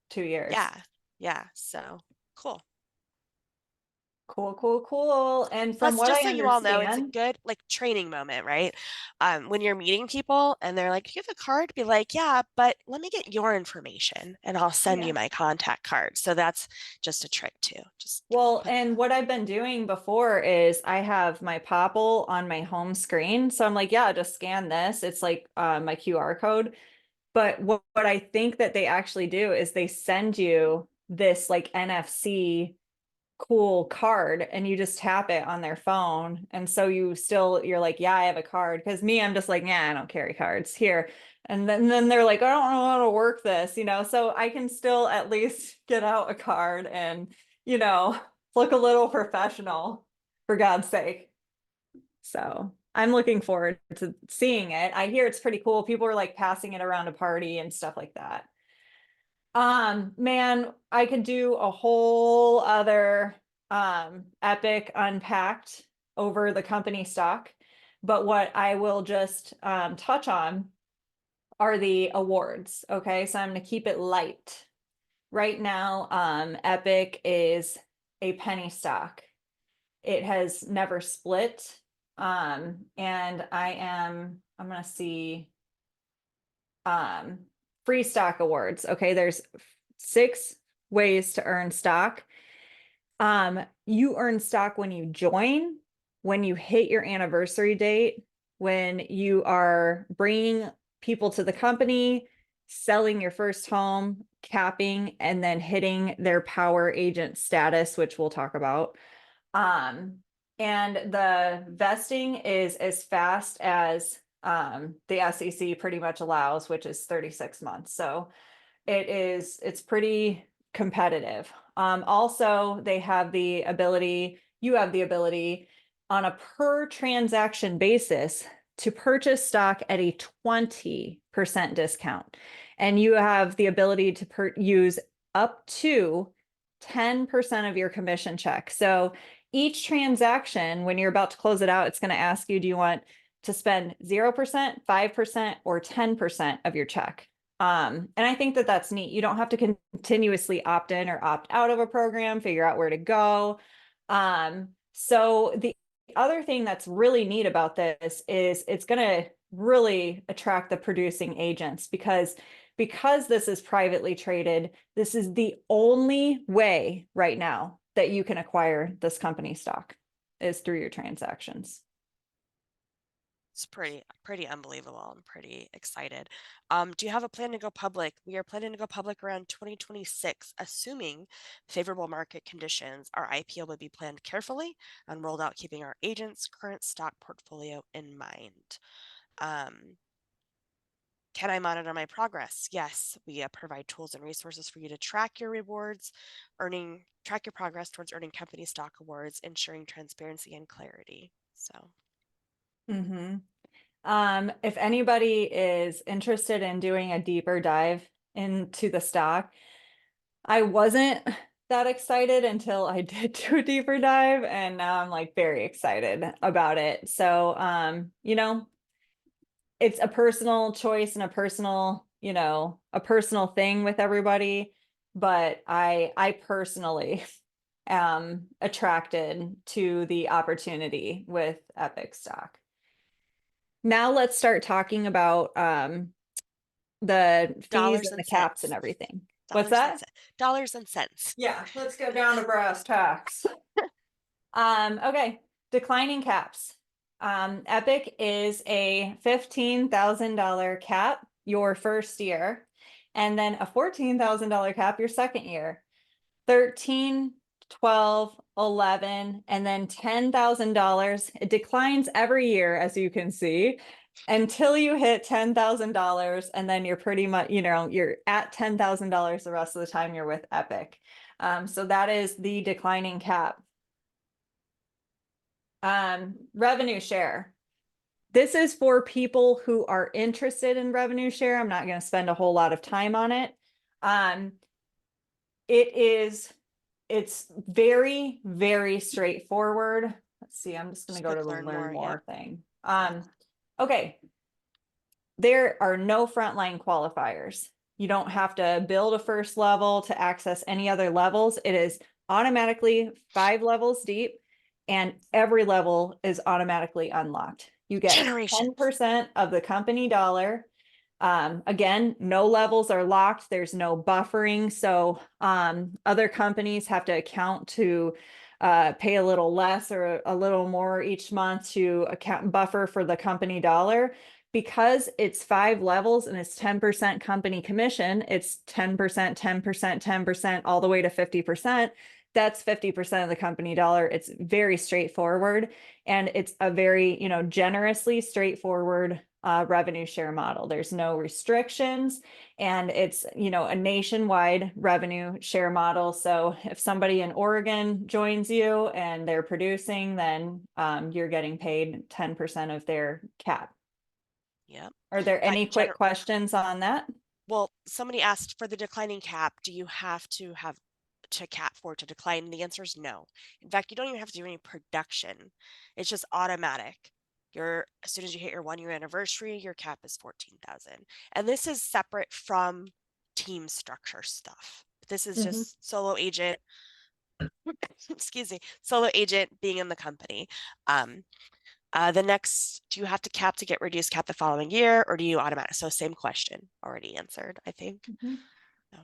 2 years. Yeah. Yeah. So cool. Cool, cool, cool. And from Plus, what just I so you all know, it's a understand, good like training moment, right? When you're meeting people and they're like, "You have a card?" Be like, "Yeah, but let me get your information and I'll oh send you yeah. my contact card." So that's just a trick too. Just Well, put and that. what I've been doing before is I have my Popple on my home screen. So I'm like, yeah, just scan this. It's like my QR code. But what I think that they actually do is they send you this like NFC cool card and you just tap it on their phone. And so you're like, yeah, I have a card. Because me, I'm just like, yeah, I don't carry cards here. And then they're like, I don't know how to work this. So I can still at least get out a card and, you know, look a little professional for God's sake. So I'm looking forward to seeing it. I hear it's pretty cool. People are like passing it around a party and stuff like that. Man, I could do a whole other epic unpacked over the company stock, but what I will just touch on are the awards. Okay, so I'm going to keep it light, right now, Epic is a penny stock. It has never split. And I'm gonna see um free stock awards. Okay, there's 6 ways to earn stock. You earn stock when you join, when you hit your anniversary date, when you are bringing people to the company, selling your first home, capping, and then hitting their power agent status, which we'll talk about. Um, and the vesting is as fast as the SEC pretty much allows, which is 36 months. So it's pretty competitive. Also, they have the ability, you have the ability on a per transaction basis to purchase stock at a 20% discount. And you have the ability to use up to 10% of your commission check. So each transaction, when you're about to close it out, it's going to ask you, do you want to spend 0%, 5%, or 10% of your check? And I think that that's neat. You don't have to continuously opt in or opt out of a program, figure out where to go. So the other thing that's really neat about this is it's going to really attract the producing agents because this is privately traded, this is the only way right now that you can acquire this company stock is through your transactions. It's pretty unbelievable. I'm pretty excited. Do you have a plan to go public? We are planning to go public around 2026, assuming favorable market conditions. Our IPO will be planned carefully and rolled out, keeping our agents' current stock portfolio in mind. Can I monitor my progress? Yes, we provide tools and resources for you to track your rewards, track your progress towards earning company stock awards, ensuring transparency and clarity. So. Mm-hmm. If anybody is interested in doing a deeper dive into the stock, I wasn't that excited until I did do a deeper dive, and now I'm like very excited about it. So, it's a personal choice and a personal, a personal thing with everybody, but I personally am attracted to the opportunity with Epic stock. Now let's start talking about the fees Dollars and the and caps and cents. everything. What's Dollars and that? cents. Dollars and cents. Yeah, let's go down to brass tacks. Okay, declining caps. Epic is a $15,000 cap your first year, and then a $14,000 cap your second year. 13, 12, 11, and then $10,000. It declines every year, as you can see, until you hit $10,000. And then you're pretty much, you're at $10,000 the rest of the time you're with Epic. So that is the declining cap. Revenue share. This is for people who are interested in revenue share. I'm not going to spend a whole lot of time on it. It's very, very straightforward. Let's see, I'm just going to go Click to the learn learn more. more Yep. thing. Okay. There are no frontline qualifiers. You don't have to build a first level to access any other levels. It is automatically 5 levels deep, and every level is automatically unlocked. You get Generations. 10% of the company dollar. Again, no levels are locked. There's no buffering. So other companies have to account to pay a little less or a little more each month to account buffer for the company dollar. Because it's 5 levels and it's 10% company commission, it's 10%, 10%, 10%, all the way to 50%. That's 50% of the company dollar. It's very straightforward. And it's a very, generously straightforward revenue share model. There's no restrictions, and it's, a nationwide revenue share model. So if somebody in Oregon joins you and they're producing, then you're getting paid 10% of their cap. Yep. Are there But any quick questions on that? well, somebody asked for the declining cap, do you have to cap for it to decline? And the answer is no. In fact, you don't even have to do any production. It's just automatic. As soon as you hit your 1 year anniversary, your cap is 14,000. And this is separate from team structure stuff. This is Mhm. just solo agent, excuse me, solo agent being in the company. Um, the next, do you have to cap to get reduced cap the following year, or do you automatic? So same question, already answered, I think. Mhm. No.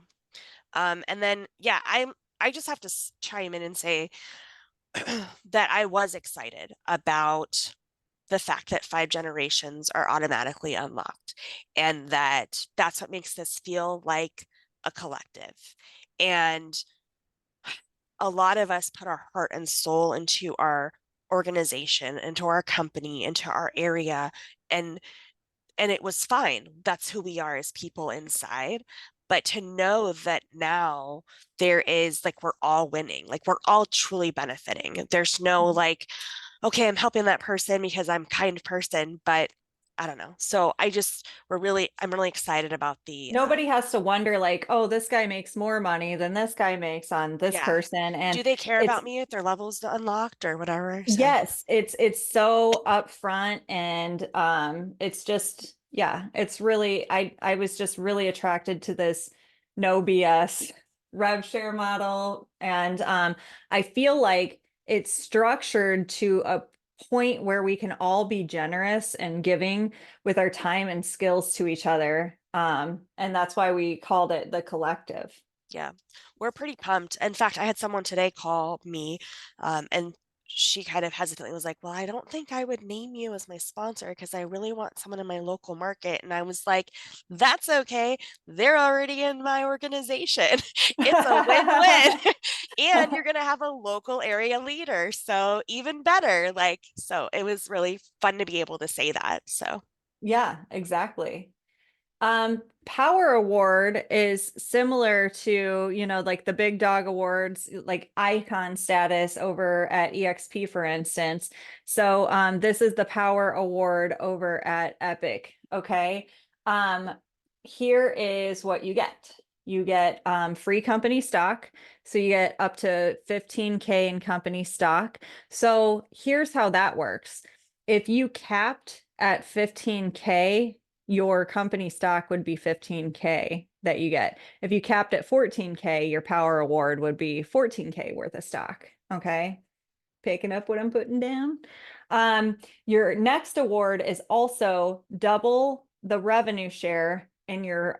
And then yeah, I just have to chime in and say that I was excited about the fact that 5 generations are automatically unlocked, and that that's what makes this feel like a collective. And a lot of us put our heart and soul into our organization, into our company, into our area, and it was fine. That's who we are as people inside. But to know that now there is like we're all winning, like we're all truly benefiting. There's no like, okay, I'm helping that person because I'm a kind person, but I don't know. So I'm really excited about the Nobody has to wonder like, oh, this guy makes more money than this guy makes on this yeah. person. And Do they care it's about me if their levels unlocked or whatever? So yes, it's so upfront and it's just yeah, it's really I was just really attracted to this no BS rev share model and I feel like it's structured to a point where we can all be generous and giving with our time and skills to each other. And that's why we called it the collective. yeah, we're pretty pumped. In fact, I had someone today call me, and she kind of hesitantly was like, "Well, I don't think I would name you as my sponsor because I really want someone in my local market." And I was like, "That's okay. They're already in my organization. It's a win-win." And you're gonna have a local area leader, so even better. Like, so it was really fun to be able to say that. So, Yeah, exactly. Power Award is similar to, you know, like the big dog awards, like icon status over at EXP, for instance. So this is the Power Award over at Epic. Okay. Um, Here is what you get. You get free company stock. So you get up to 15K in company stock. So here's how that works. If you capped at 15K, your company stock would be 15K that you get. If you capped at 14K, your power award would be 14K worth of stock. Okay. Picking up what I'm putting down. Your next award is also double the revenue share in your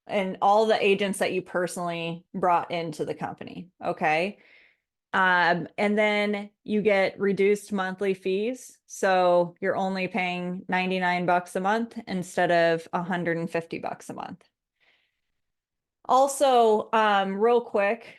and all the agents that you personally brought into the company. Okay. And then you get reduced monthly fees. So you're only paying 99 bucks a month instead of 150 bucks a month. Also, real quick,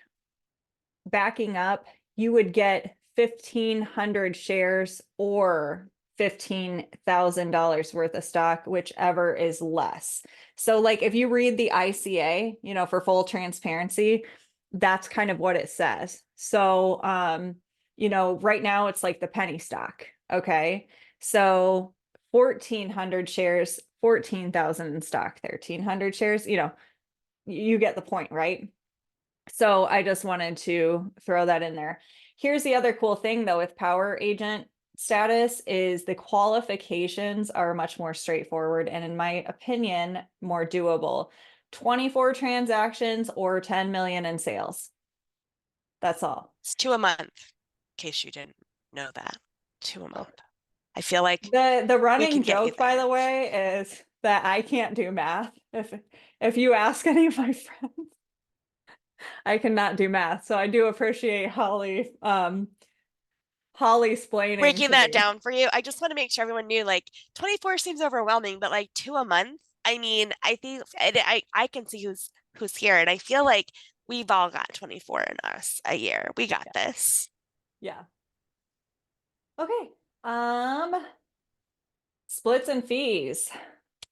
backing up, you would get 1,500 shares or $15,000 worth of stock, whichever is less. So like if you read the ICA, you know, for full transparency, that's kind of what it says. So you know, right now it's like the penny stock. Okay. So 1,400 shares, 14,000 in stock, 1,300 shares, you know, you get the point, right? So I just wanted to throw that in there. Here's the other cool thing though with power agent status is the qualifications are much more straightforward and in my opinion, more doable. 24 transactions or 10 million in sales. That's all. it's 2 a month, in case you didn't know that. 2 a month. I feel like The we running can get you joke, by there. the way, is that I can't do math. If you ask any of my friends, I cannot do math. So I do appreciate Holly explaining Breaking to that me. down for you, I just want to make sure everyone knew like 24 seems overwhelming, but like 2 a month, I mean, I think I can see who's here, and I feel like we've all got 24 in us a year. We got Yeah. this. Yeah. Okay. Um, Splits and fees.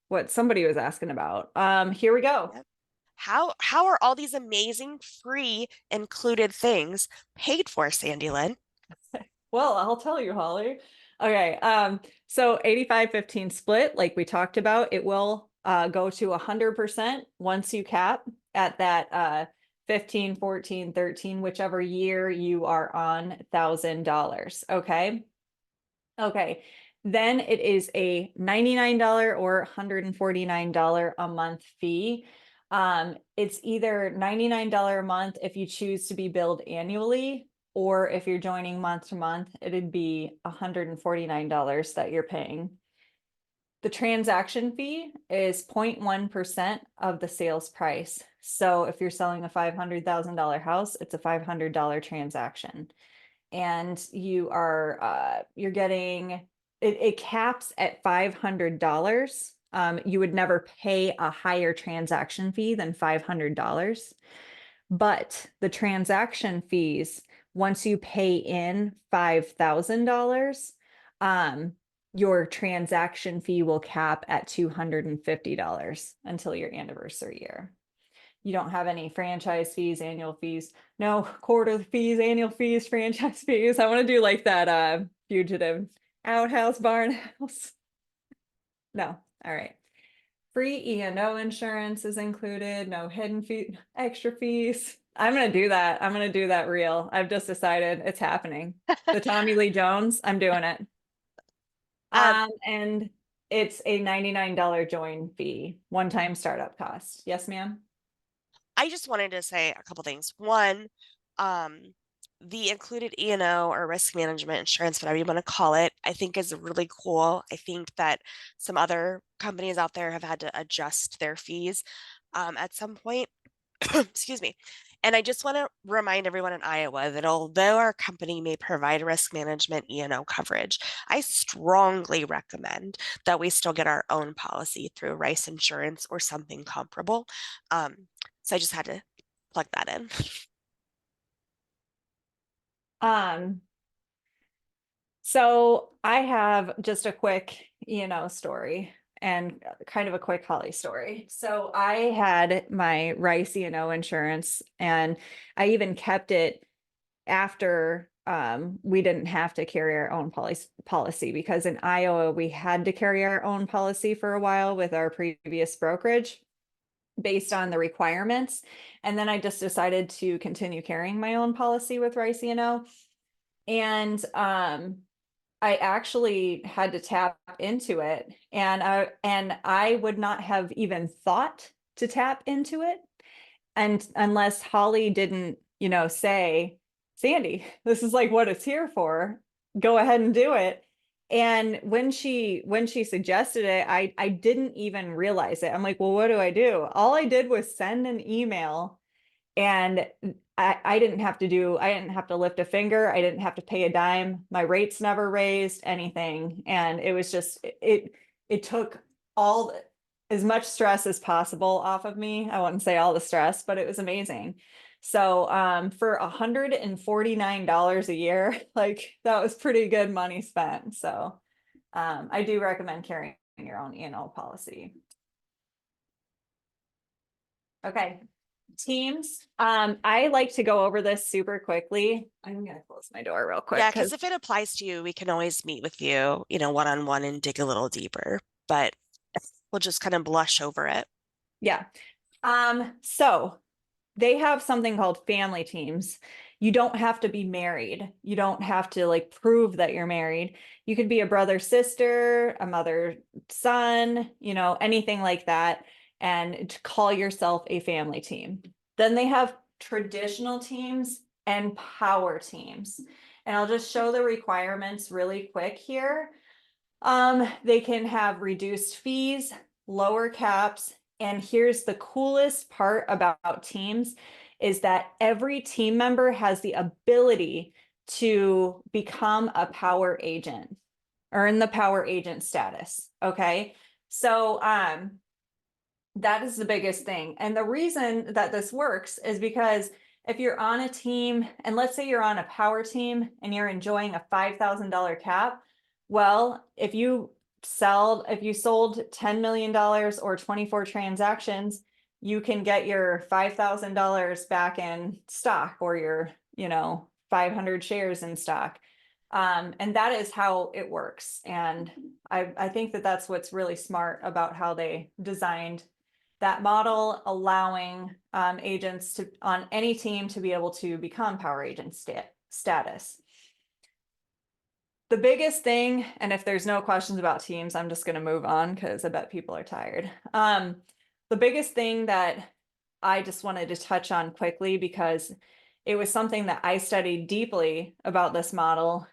What somebody was asking about. Here we go. Yep. How are all these amazing free included things paid for, Sandy Lynn? Well, I'll tell you, Holly. Okay. So 85-15 split, like we talked about, it will go to 100% once you cap at that 15, 14, 13, whichever year you are on $1,000. Okay. Okay. Then it is a $99 or $149 a month fee. It's either $99 a month if you choose to be billed annually, or if you're joining month to month, it'd be $149 that you're paying. The transaction fee is 0.1% of the sales price. So if you're selling a $500,000 house, it's a $500 transaction. And you're getting, it caps at $500. You would never pay a higher transaction fee than $500. But the transaction fees, once you pay in $5,000, your transaction fee will cap at $250 until your anniversary year. You don't have any franchise fees, annual fees, no quarter fees, annual fees, franchise fees. I want to do like that fugitive outhouse, barn house. No, all right. Free E&O insurance is included, no hidden fee, extra fees. I'm gonna do that. I'm gonna do that real. I've just decided it's happening. The Tommy Lee Jones, I'm doing it. Um, And it's a $99 join fee, one-time startup cost. Yes, ma'am? I just wanted to say a couple things. One, um, the included E&O or risk management insurance, whatever you want to call it, I think is really cool. I think that some other companies out there have had to adjust their fees at some point. Excuse me. And I just want to remind everyone in Iowa that although our company may provide risk management E&O coverage, I strongly recommend that we still get our own policy through Rice Insurance or something comparable. So I just had to plug that in. Um, so I have just a quick, story and kind of a quick Holly story. So I had my Rice, insurance, and I even kept it after we didn't have to carry our own policy, because in Iowa we had to carry our own policy for a while with our previous brokerage based on the requirements. And then I just decided to continue carrying my own policy with Rice, and I actually had to tap into it, and I would not have even thought to tap into it, and unless Holly didn't, say, Sandy, this is like what it's here for. Go ahead and do it. And when she suggested it, I didn't even realize it. I'm like, well, what do I do? All I did was send an email, and I didn't have to lift a finger. I didn't have to pay a dime. My rates never raised anything. And it was just, it took all as much stress as possible off of me. I wouldn't say all the stress, but it was amazing. So for $149 a year, like that was pretty good money spent. So I do recommend carrying your own E&O policy. Okay, teams. I like to go over this super quickly. I'm gonna close my door real quick Yeah, because because if it applies to you, we can always meet with you, one-on-one and dig a little deeper, but we'll just kind of blush over it. yeah. So they have something called family teams. You don't have to be married. You don't have to like prove that you're married. You could be a brother, sister, a mother, son, anything like that, and to call yourself a family team. Then they have traditional teams and power teams. And I'll just show the requirements really quick here. They can have reduced fees, lower caps, and here's the coolest part about teams is that every team member has the ability to become a power agent, earn the power agent status. Okay. So that is the biggest thing. And the reason that this works is because if you're on a team, and let's say you're on a power team and you're enjoying a $5,000 cap, well, if you sold $10 million or 24 transactions, you can get your $5,000 back in stock, or your, 500 shares in stock. And that is how it works. And I think that that's what's really smart about how they designed that model, allowing agents to on any team to be able to become power agent status. The biggest thing, and if there's no questions about teams, I'm just going to move on because I bet people are tired. The biggest thing that I just wanted to touch on quickly because it was something that I studied deeply about this model,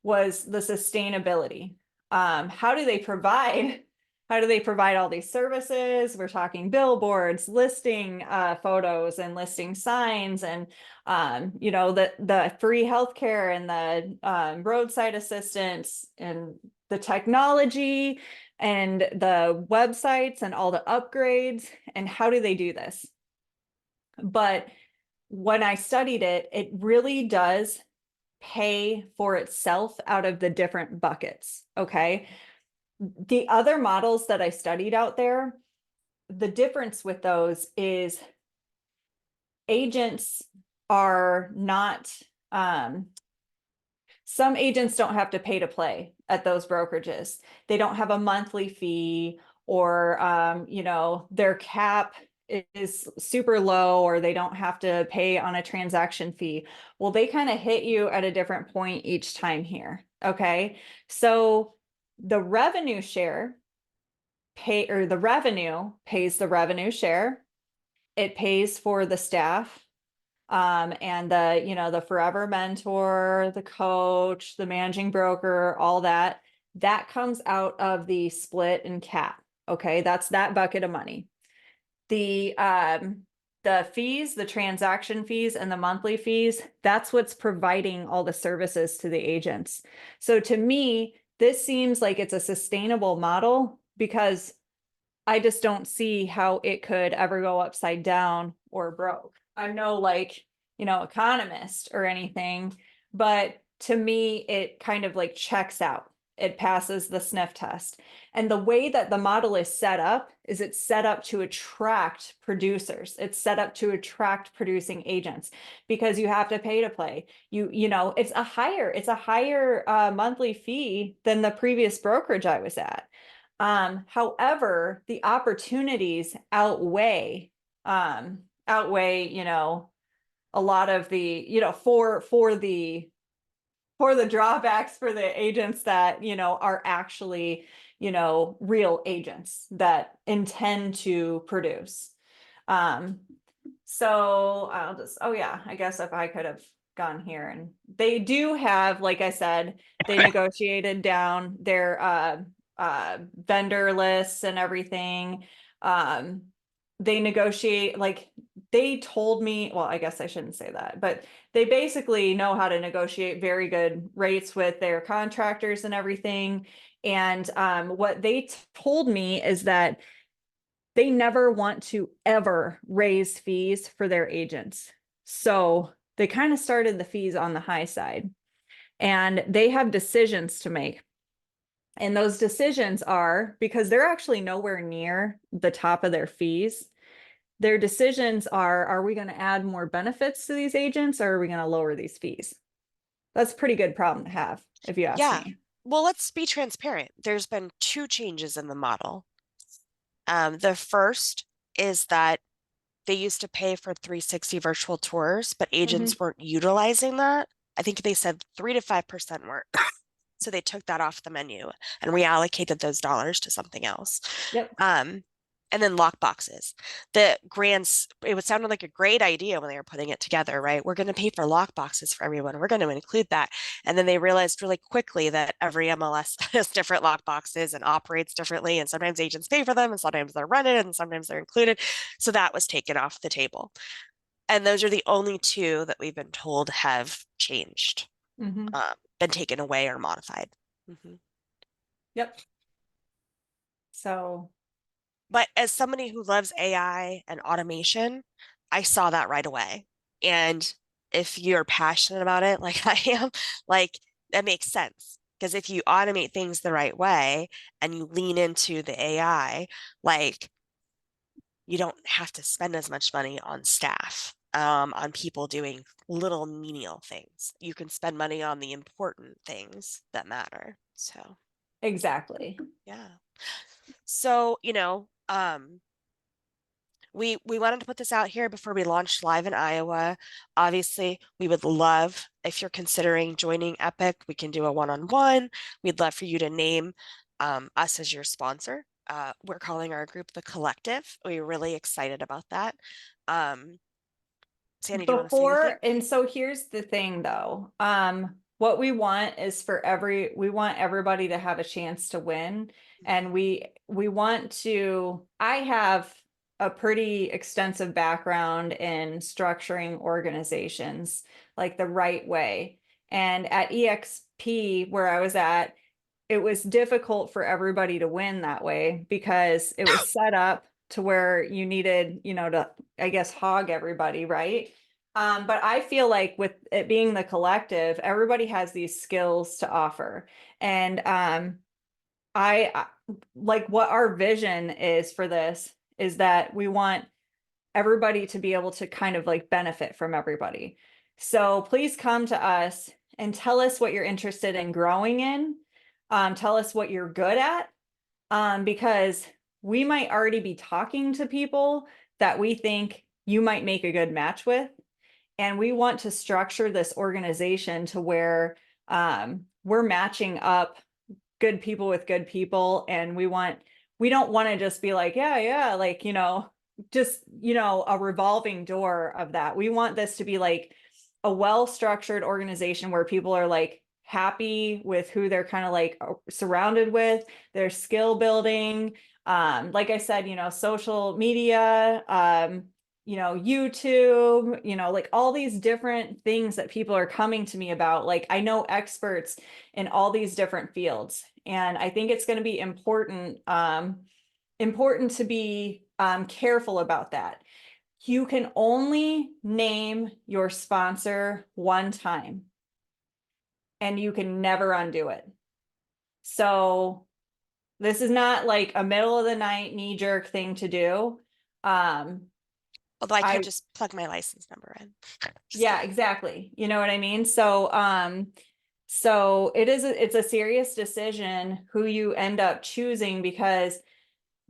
was the sustainability. How do they provide how do they provide all these services? We're talking billboards, listing photos and listing signs, and the free healthcare and the roadside assistance and the technology and the websites and all the upgrades. And how do they do this? But when I studied it, it really does pay for itself out of the different buckets. Okay. The other models that I studied out there, the difference with those is agents are not, some agents don't have to pay to play at those brokerages. They don't have a monthly fee, or, their cap is super low, or they don't have to pay on a transaction fee. Well, they kind of hit you at a different point each time here. Okay. So the revenue share the revenue pays the revenue share. It pays for the staff, and the forever mentor, the coach, the managing broker, all that. That comes out of the split and cap. Okay, that's that bucket of money. The fees, the transaction fees and the monthly fees, that's what's providing all the services to the agents. So to me, this seems like it's a sustainable model, because I just don't see how it could ever go upside down or broke. I'm no economist or anything, but to me, it kind of like checks out. It passes the sniff test. And the way that the model is set up is it's set up to attract producers. It's set up to attract producing agents, because you have to pay to play. It's a higher monthly fee than the previous brokerage I was at. However, the opportunities outweigh a lot of for the drawbacks for the agents that, are actually, real agents that intend to produce. So oh yeah, I guess if I could have gone here, and they do have, like I said, they negotiated down their vendor lists and everything. They negotiate, like they told me, well, I guess I shouldn't say that, but they basically know how to negotiate very good rates with their contractors and everything. And what they told me is that they never want to ever raise fees for their agents. So they kind of started the fees on the high side, and they have decisions to make. And those decisions are, because they're actually nowhere near the top of their fees, their decisions are we going to add more benefits to these agents, or are we going to lower these fees? That's a pretty good problem to have, if you ask Yeah. me. Well, let's be transparent. There's been two changes in the model. The first is that they used to pay for 360 virtual tours, but Mhm. agents weren't utilizing that. I think they said 3 to 5% weren't. So they took that off the menu and reallocated those dollars to something else. Yep. And then lock boxes. It would sound like a great idea when they were putting it together, right? We're going to pay for lock boxes for everyone. We're going to include that. And then they realized really quickly that every MLS has different lock boxes and operates differently. And sometimes agents pay for them, and sometimes they're rented, and sometimes they're included. So that was taken off the table. And those are the only two that we've been told have changed, Mm-hmm. been taken away or modified. Mm-hmm. Yep. So, But as somebody who loves AI and automation, I saw that right away. And if you're passionate about it, like I am, like that makes sense. Because if you automate things the right way and you lean into the AI, like you don't have to spend as much money on staff, on people doing little menial things. You can spend money on the important things that matter. So, exactly. yeah. So, we wanted to put this out here before we launched live in Iowa. Obviously, we would love if you're considering joining Epique, we can do a one-on-one. We'd love for you to name us as your sponsor. we're calling our group the Collective. We're really excited about that. Um, Sandy, do you want to say anything? And so here's the thing though. What we want is we want everybody to have a chance to win. And we want to, I have a pretty extensive background in structuring organizations like the right way. And at EXP, where I was at, it was difficult for everybody to win that way because it was set up to where you needed, to, I guess, hog everybody, right? But I feel like with it being the collective, everybody has these skills to offer. And I like what our vision is for this is that we want everybody to be able to kind of like benefit from everybody. So please come to us and tell us what you're interested in growing in. Tell us what you're good at, because we might already be talking to people that we think you might make a good match with. And we want to structure this organization to where we're matching up good people with good people. And we don't want to just be like, yeah, like, just, a revolving door of that. We want this to be like a well-structured organization where people are like happy with who they're kind of like surrounded with, their skill building. Like I said, social media, YouTube, like all these different things that people are coming to me about. Like I know experts in all these different fields. And I think it's going to be important to be careful about that. You can only name your sponsor one time and you can never undo it. So this is not like a middle of the night knee jerk thing to do. Although I I could just plug my license number in. Just Yeah, kidding. exactly. You know what I mean? So it's a serious decision who you end up choosing because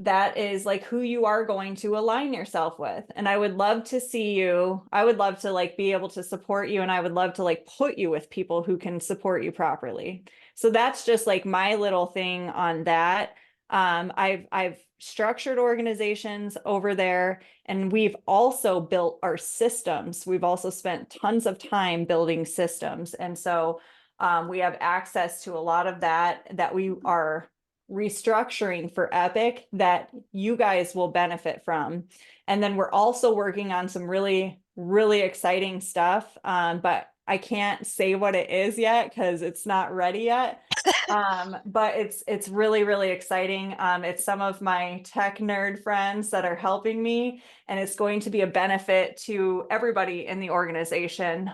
that is like who you are going to align yourself with. And I would love to see you. I would love to like be able to support you, and I would love to like put you with people who can support you properly. So that's just like my little thing on that. I've structured organizations over there, and we've also built our systems. We've also spent tons of time building systems. And so we have access to a lot of that we are restructuring for Epique that you guys will benefit from. And then we're also working on some really, really exciting stuff. But I can't say what it is yet because it's not ready yet. But it's really, really exciting. It's some of my tech nerd friends that are helping me, and it's going to be a benefit to everybody in the organization.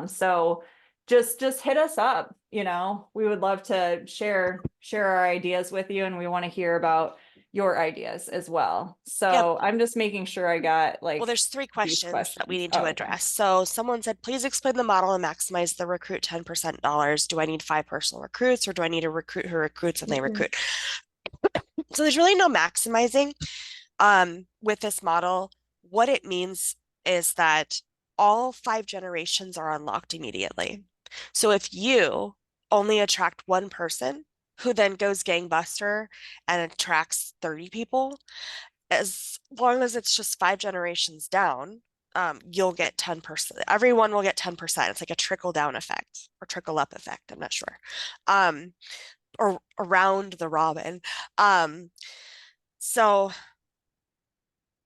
So just hit us up. We would love to share our ideas with you, and we want to hear about your ideas as well. Yep. So I'm just making sure I got Well, like there's three these questions that we questions. need to Oh, okay. address. So someone said, please explain the model and maximize the recruit 10% dollars. Do I need 5 personal recruits, or do I need a recruit who recruits and they recruit? So there's really no maximizing with this model. What it means is that all 5 generations are unlocked immediately. So if you only attract one person who then goes gangbuster and attracts 30 people, as long as it's just 5 generations down, you'll get 10%. Everyone will get 10%. It's like a trickle down effect or trickle up effect. I'm not sure. Or around the robin. Um, so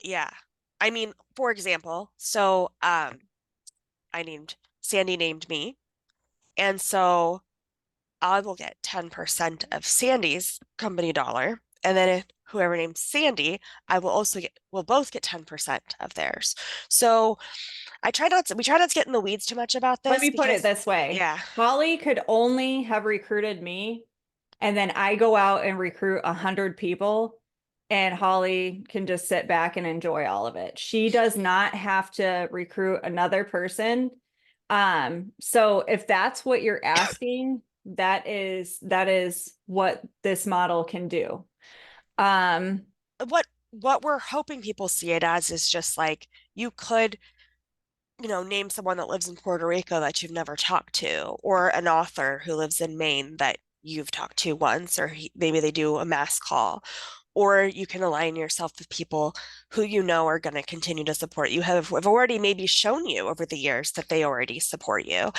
yeah. I mean, for example, Sandy named me. And so I will get 10% of Sandy's company dollar. And then if whoever named Sandy, we'll both get 10% of theirs. So we try not to get in the weeds too much about Let this me put it because, this way. yeah, Holly could only have recruited me, and then I go out and recruit 100 people, and Holly can just sit back and enjoy all of it. She does not have to recruit another person. So if that's what you're asking, that is what this model can do. Um, what we're hoping people see it as is just like you could name someone that lives in Puerto Rico that you've never talked to, or an author who lives in Maine that you've talked to once, or maybe they do a mass call, or you can align yourself with people who you know are going to continue to support you, have already maybe shown you over the years that they already support you.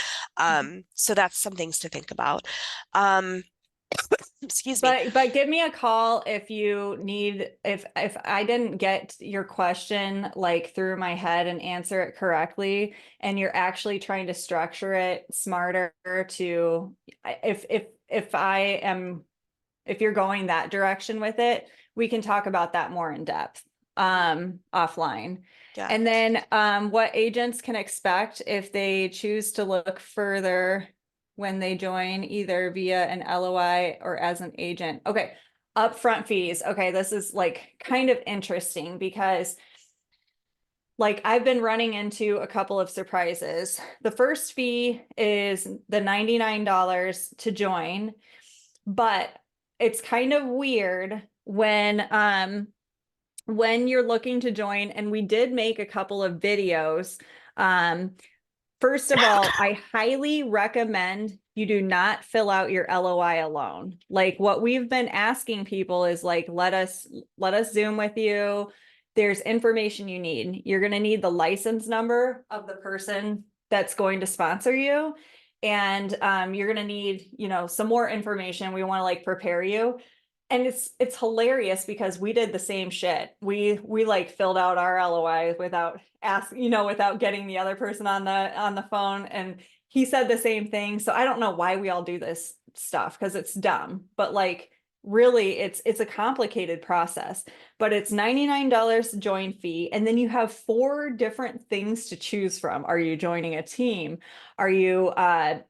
So that's some things to think about. Um, excuse me. But give me a call if you need, if I didn't get your question like through my head and answer it correctly, and you're actually trying to structure it smarter to, if I am, if you're going that direction with it, we can talk about that more in depth offline. Yeah. And then what agents can expect if they choose to look further when they join either via an LOI or as an agent. Okay, upfront fees. Okay, this is like kind of interesting because like I've been running into a couple of surprises. The first fee is the $99 to join, but it's kind of weird when you're looking to join, and we did make a couple of videos. First of all, I highly recommend you do not fill out your LOI alone. Like what we've been asking people is like, let us Zoom with you. There's information you need. You're going to need the license number of the person that's going to sponsor you. And you're going to need, some more information. We want to like prepare you. And it's hilarious because we did the same shit. We like filled out our LOI without without getting the other person on the phone, and he said the same thing. So I don't know why we all do this stuff because it's dumb, but like really it's a complicated process. But it's $99 join fee, and then you have 4 different things to choose from. Are you joining a team? Are you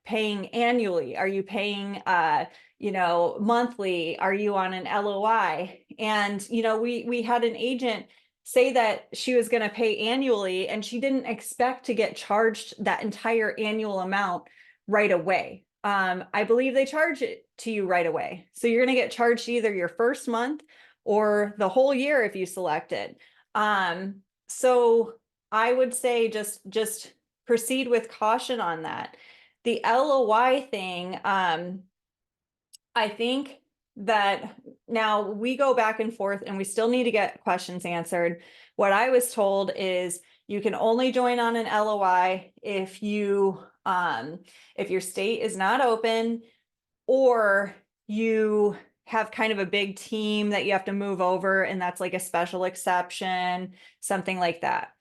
paying annually? Are you paying monthly? Are you on an LOI? And, we had an agent say that she was going to pay annually, and she didn't expect to get charged that entire annual amount right away. I believe they charge it to you right away. So you're going to get charged either your first month or the whole year if you select it. So I would say just proceed with caution on that. The LOI thing, I think that now we go back and forth and we still need to get questions answered. What I was told is you can only join on an LOI if if your state is not open, or you have kind of a big team that you have to move over, and that's like a special exception, something like that.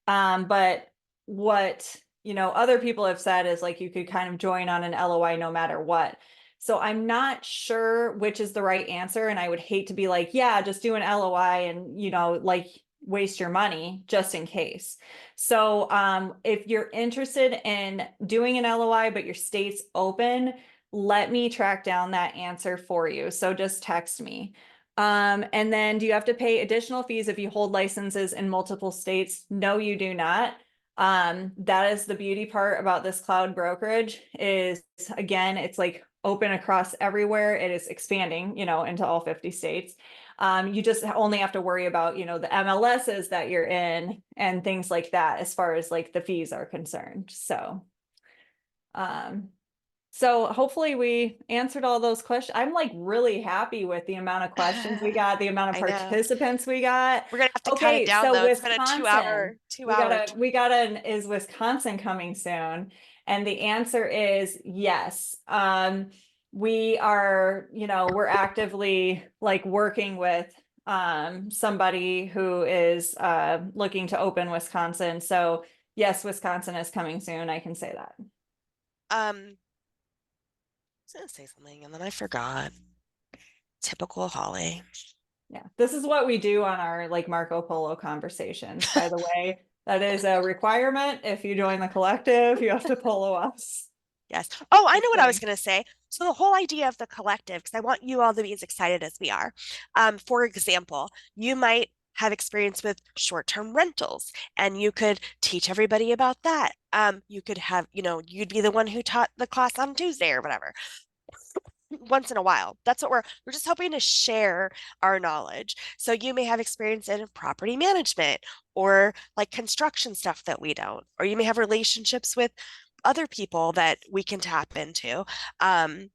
But what, other people have said is like you could kind of join on an LOI no matter what. So I'm not sure which is the right answer. And I would hate to be like, yeah, just do an LOI and, like waste your money just in case. So if you're interested in doing an LOI, but your state's open, let me track down that answer for you. So just text me. And then do you have to pay additional fees if you hold licenses in multiple states? No, you do not. That is the beauty part about this cloud brokerage is, again, it's like open across everywhere. It is expanding, into all 50 states. You just only have to worry about, the MLSs that you're in and things like that as far as like the fees are concerned. So hopefully we answered all those questions. I'm like really happy with the amount of questions we got, the amount of I know. participants we got. We're gonna have to cut it Okay, down so though. It's been a Wisconsin, two hour. is Wisconsin coming soon? And the answer is yes. We are, we're actively like working with somebody who is looking to open Wisconsin. So yes, Wisconsin is coming soon. I can say that. I was gonna say something and then I forgot. Typical Holly. Yeah, this is what we do on our like Marco Polo conversations. By the way, that is a requirement. If you join the collective, you have to polo us. Yes. Oh, I know Just what I was kidding. going to say. So the whole idea of the collective, because I want you all to be as excited as we are. For example, you might have experience with short-term rentals, and you could teach everybody about that. You could have, you'd be the one who taught the class on Tuesday or whatever. Once in a while. That's what we're just hoping to share our knowledge. So you may have experience in property management or like construction stuff that we don't, or you may have relationships with other people that we can tap into. Um,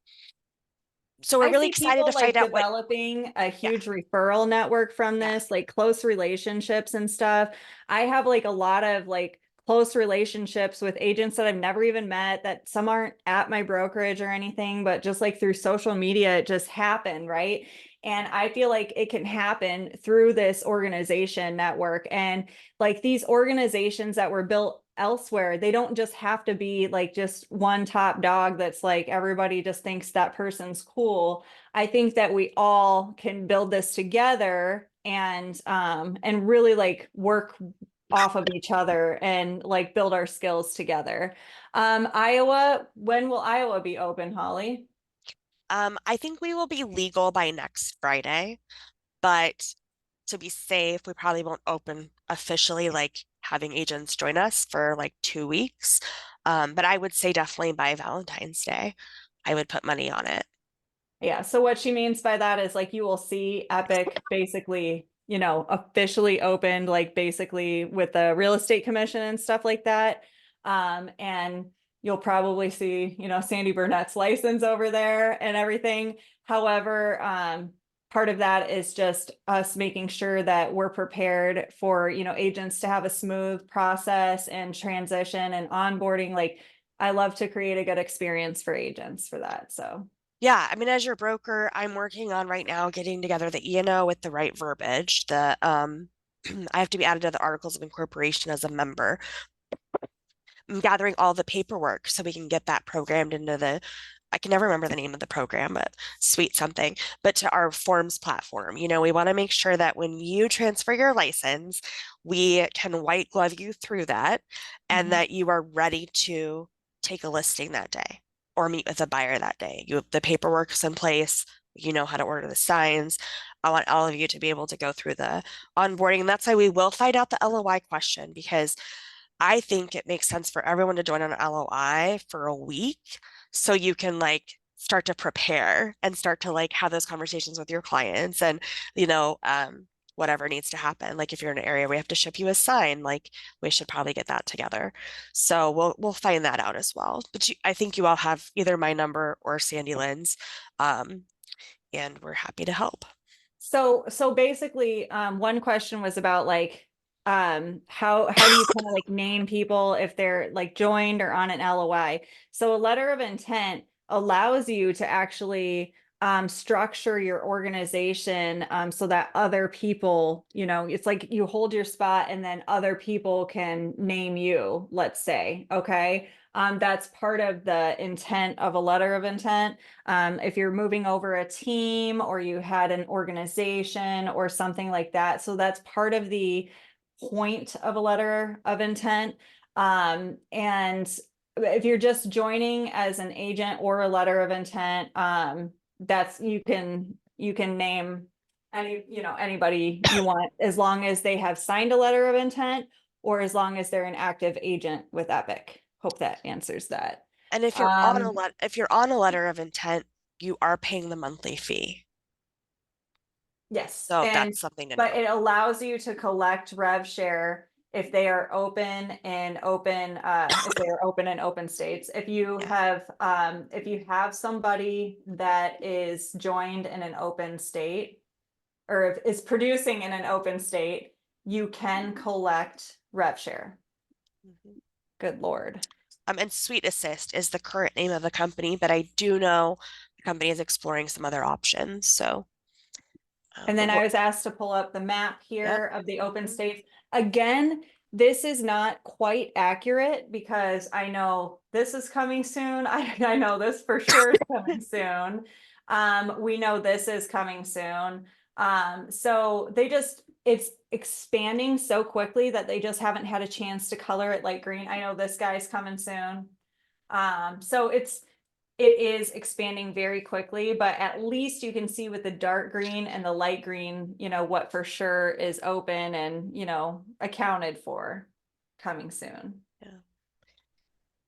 So we're I really see excited to people find like out what, developing a yeah, huge referral network from yeah. this, like close relationships and stuff. I have like a lot of like close relationships with agents that I've never even met, that some aren't at my brokerage or anything, but just like through social media, it just happened, right? And I feel like it can happen through this organization network. And like these organizations that were built elsewhere, they don't just have to be like just one top dog that's like everybody just thinks that person's cool. I think that we all can build this together and really like work off of each other and like build our skills together. Iowa, when will Iowa be open, Holly? I think we will be legal by next Friday, but to be safe, we probably won't open officially, like having agents join us for like 2 weeks. But I would say definitely by Valentine's Day, I would put money on it. Yeah. So what she means by that is like you will see Epic basically, officially opened, like basically with the real estate commission and stuff like that. And you'll probably see, Sandy Burnett's license over there and everything. However, part of that is just us making sure that we're prepared for, agents to have a smooth process and transition and onboarding. Like I love to create a good experience for agents for that. So. Yeah, I mean, as your broker, I'm working on right now getting together the E&O with the right verbiage. The I have to be added to the articles of incorporation as a member. I'm gathering all the paperwork so we can get that programmed into the, I can never remember the name of the program, but sweet something, but to our forms platform. We want to make sure that when you transfer your license, we can white glove you through that and Mhm. that you are ready to take a listing that day or meet with a buyer that day. You have the paperwork's in place. You know how to order the signs. I want all of you to be able to go through the onboarding. And that's why we will find out the LOI question because I think it makes sense for everyone to join an LOI for a week so you can like start to prepare and start to like have those conversations with your clients and whatever needs to happen. Like if you're in an area where we have to ship you a sign, like we should probably get that together. So we'll find that out as well. But I think you all have either my number or Sandy Lynn's, um, and we're happy to help. So basically, one question was about like, how do you kind of like name people if they're like joined or on an LOI? So a letter of intent allows you to actually structure your organization so that other people, it's like you hold your spot and then other people can name you, let's say, okay? That's part of the intent of a letter of intent. If you're moving over a team or you had an organization or something like that. So that's part of the point of a letter of intent. And if you're just joining as an agent or a letter of intent, that's you can name anybody you want as long as they have signed a letter of intent or as long as they're an active agent with Epic. Hope that answers that. And Um, if you're on a letter of intent, you are paying the monthly fee. Yes, So and that's something to but know. it allows you to collect rev share if they are if they are open in open states. Yeah. If you have somebody that is joined in an open state or if is producing in an open state, you can collect rev share. Mhm. Good Lord. And Sweet Assist is the current name of the company, but I do know the company is exploring some other options. So, And but then I we're, was asked to pull up the map yep. here of the open Mhm. states. Again, this is not quite accurate because I know this is coming soon. I know this for sure is coming soon. We know this is coming soon. So it's expanding so quickly that they just haven't had a chance to color it light green. I know this guy's coming soon. So it is expanding very quickly, but at least you can see with the dark green and the light green, what for sure is open and, accounted for coming soon. Yeah.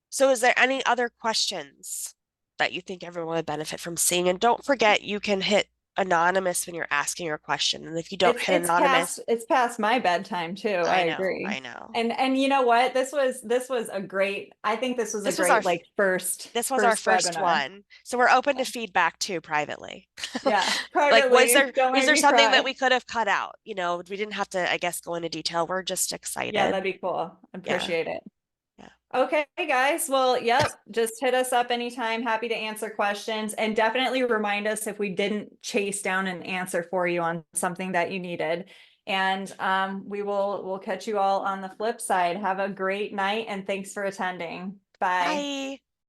So, is there any other questions that you think everyone would benefit from seeing? And don't forget, you can hit anonymous when you're asking your question. And if you don't hit anonymous, It's past my bedtime too. I I agree. know. And you know what? This was a great, I think this was a This was our great like this was our first first webinar. one. So we're open to feedback too privately. Yeah, Like, privately, don't was make there me something that cry. we could have cut out? We didn't have to, I guess, go into detail. We're just Yeah, excited. that'd be cool. Yeah. Appreciate it. Yeah. Okay, guys. Well, yep. Just hit us up anytime. Happy to answer questions and definitely remind us if we didn't chase down an answer for you on something that you needed. And we'll catch you all on the flip side. Have a great night and thanks for attending. Bye. Bye.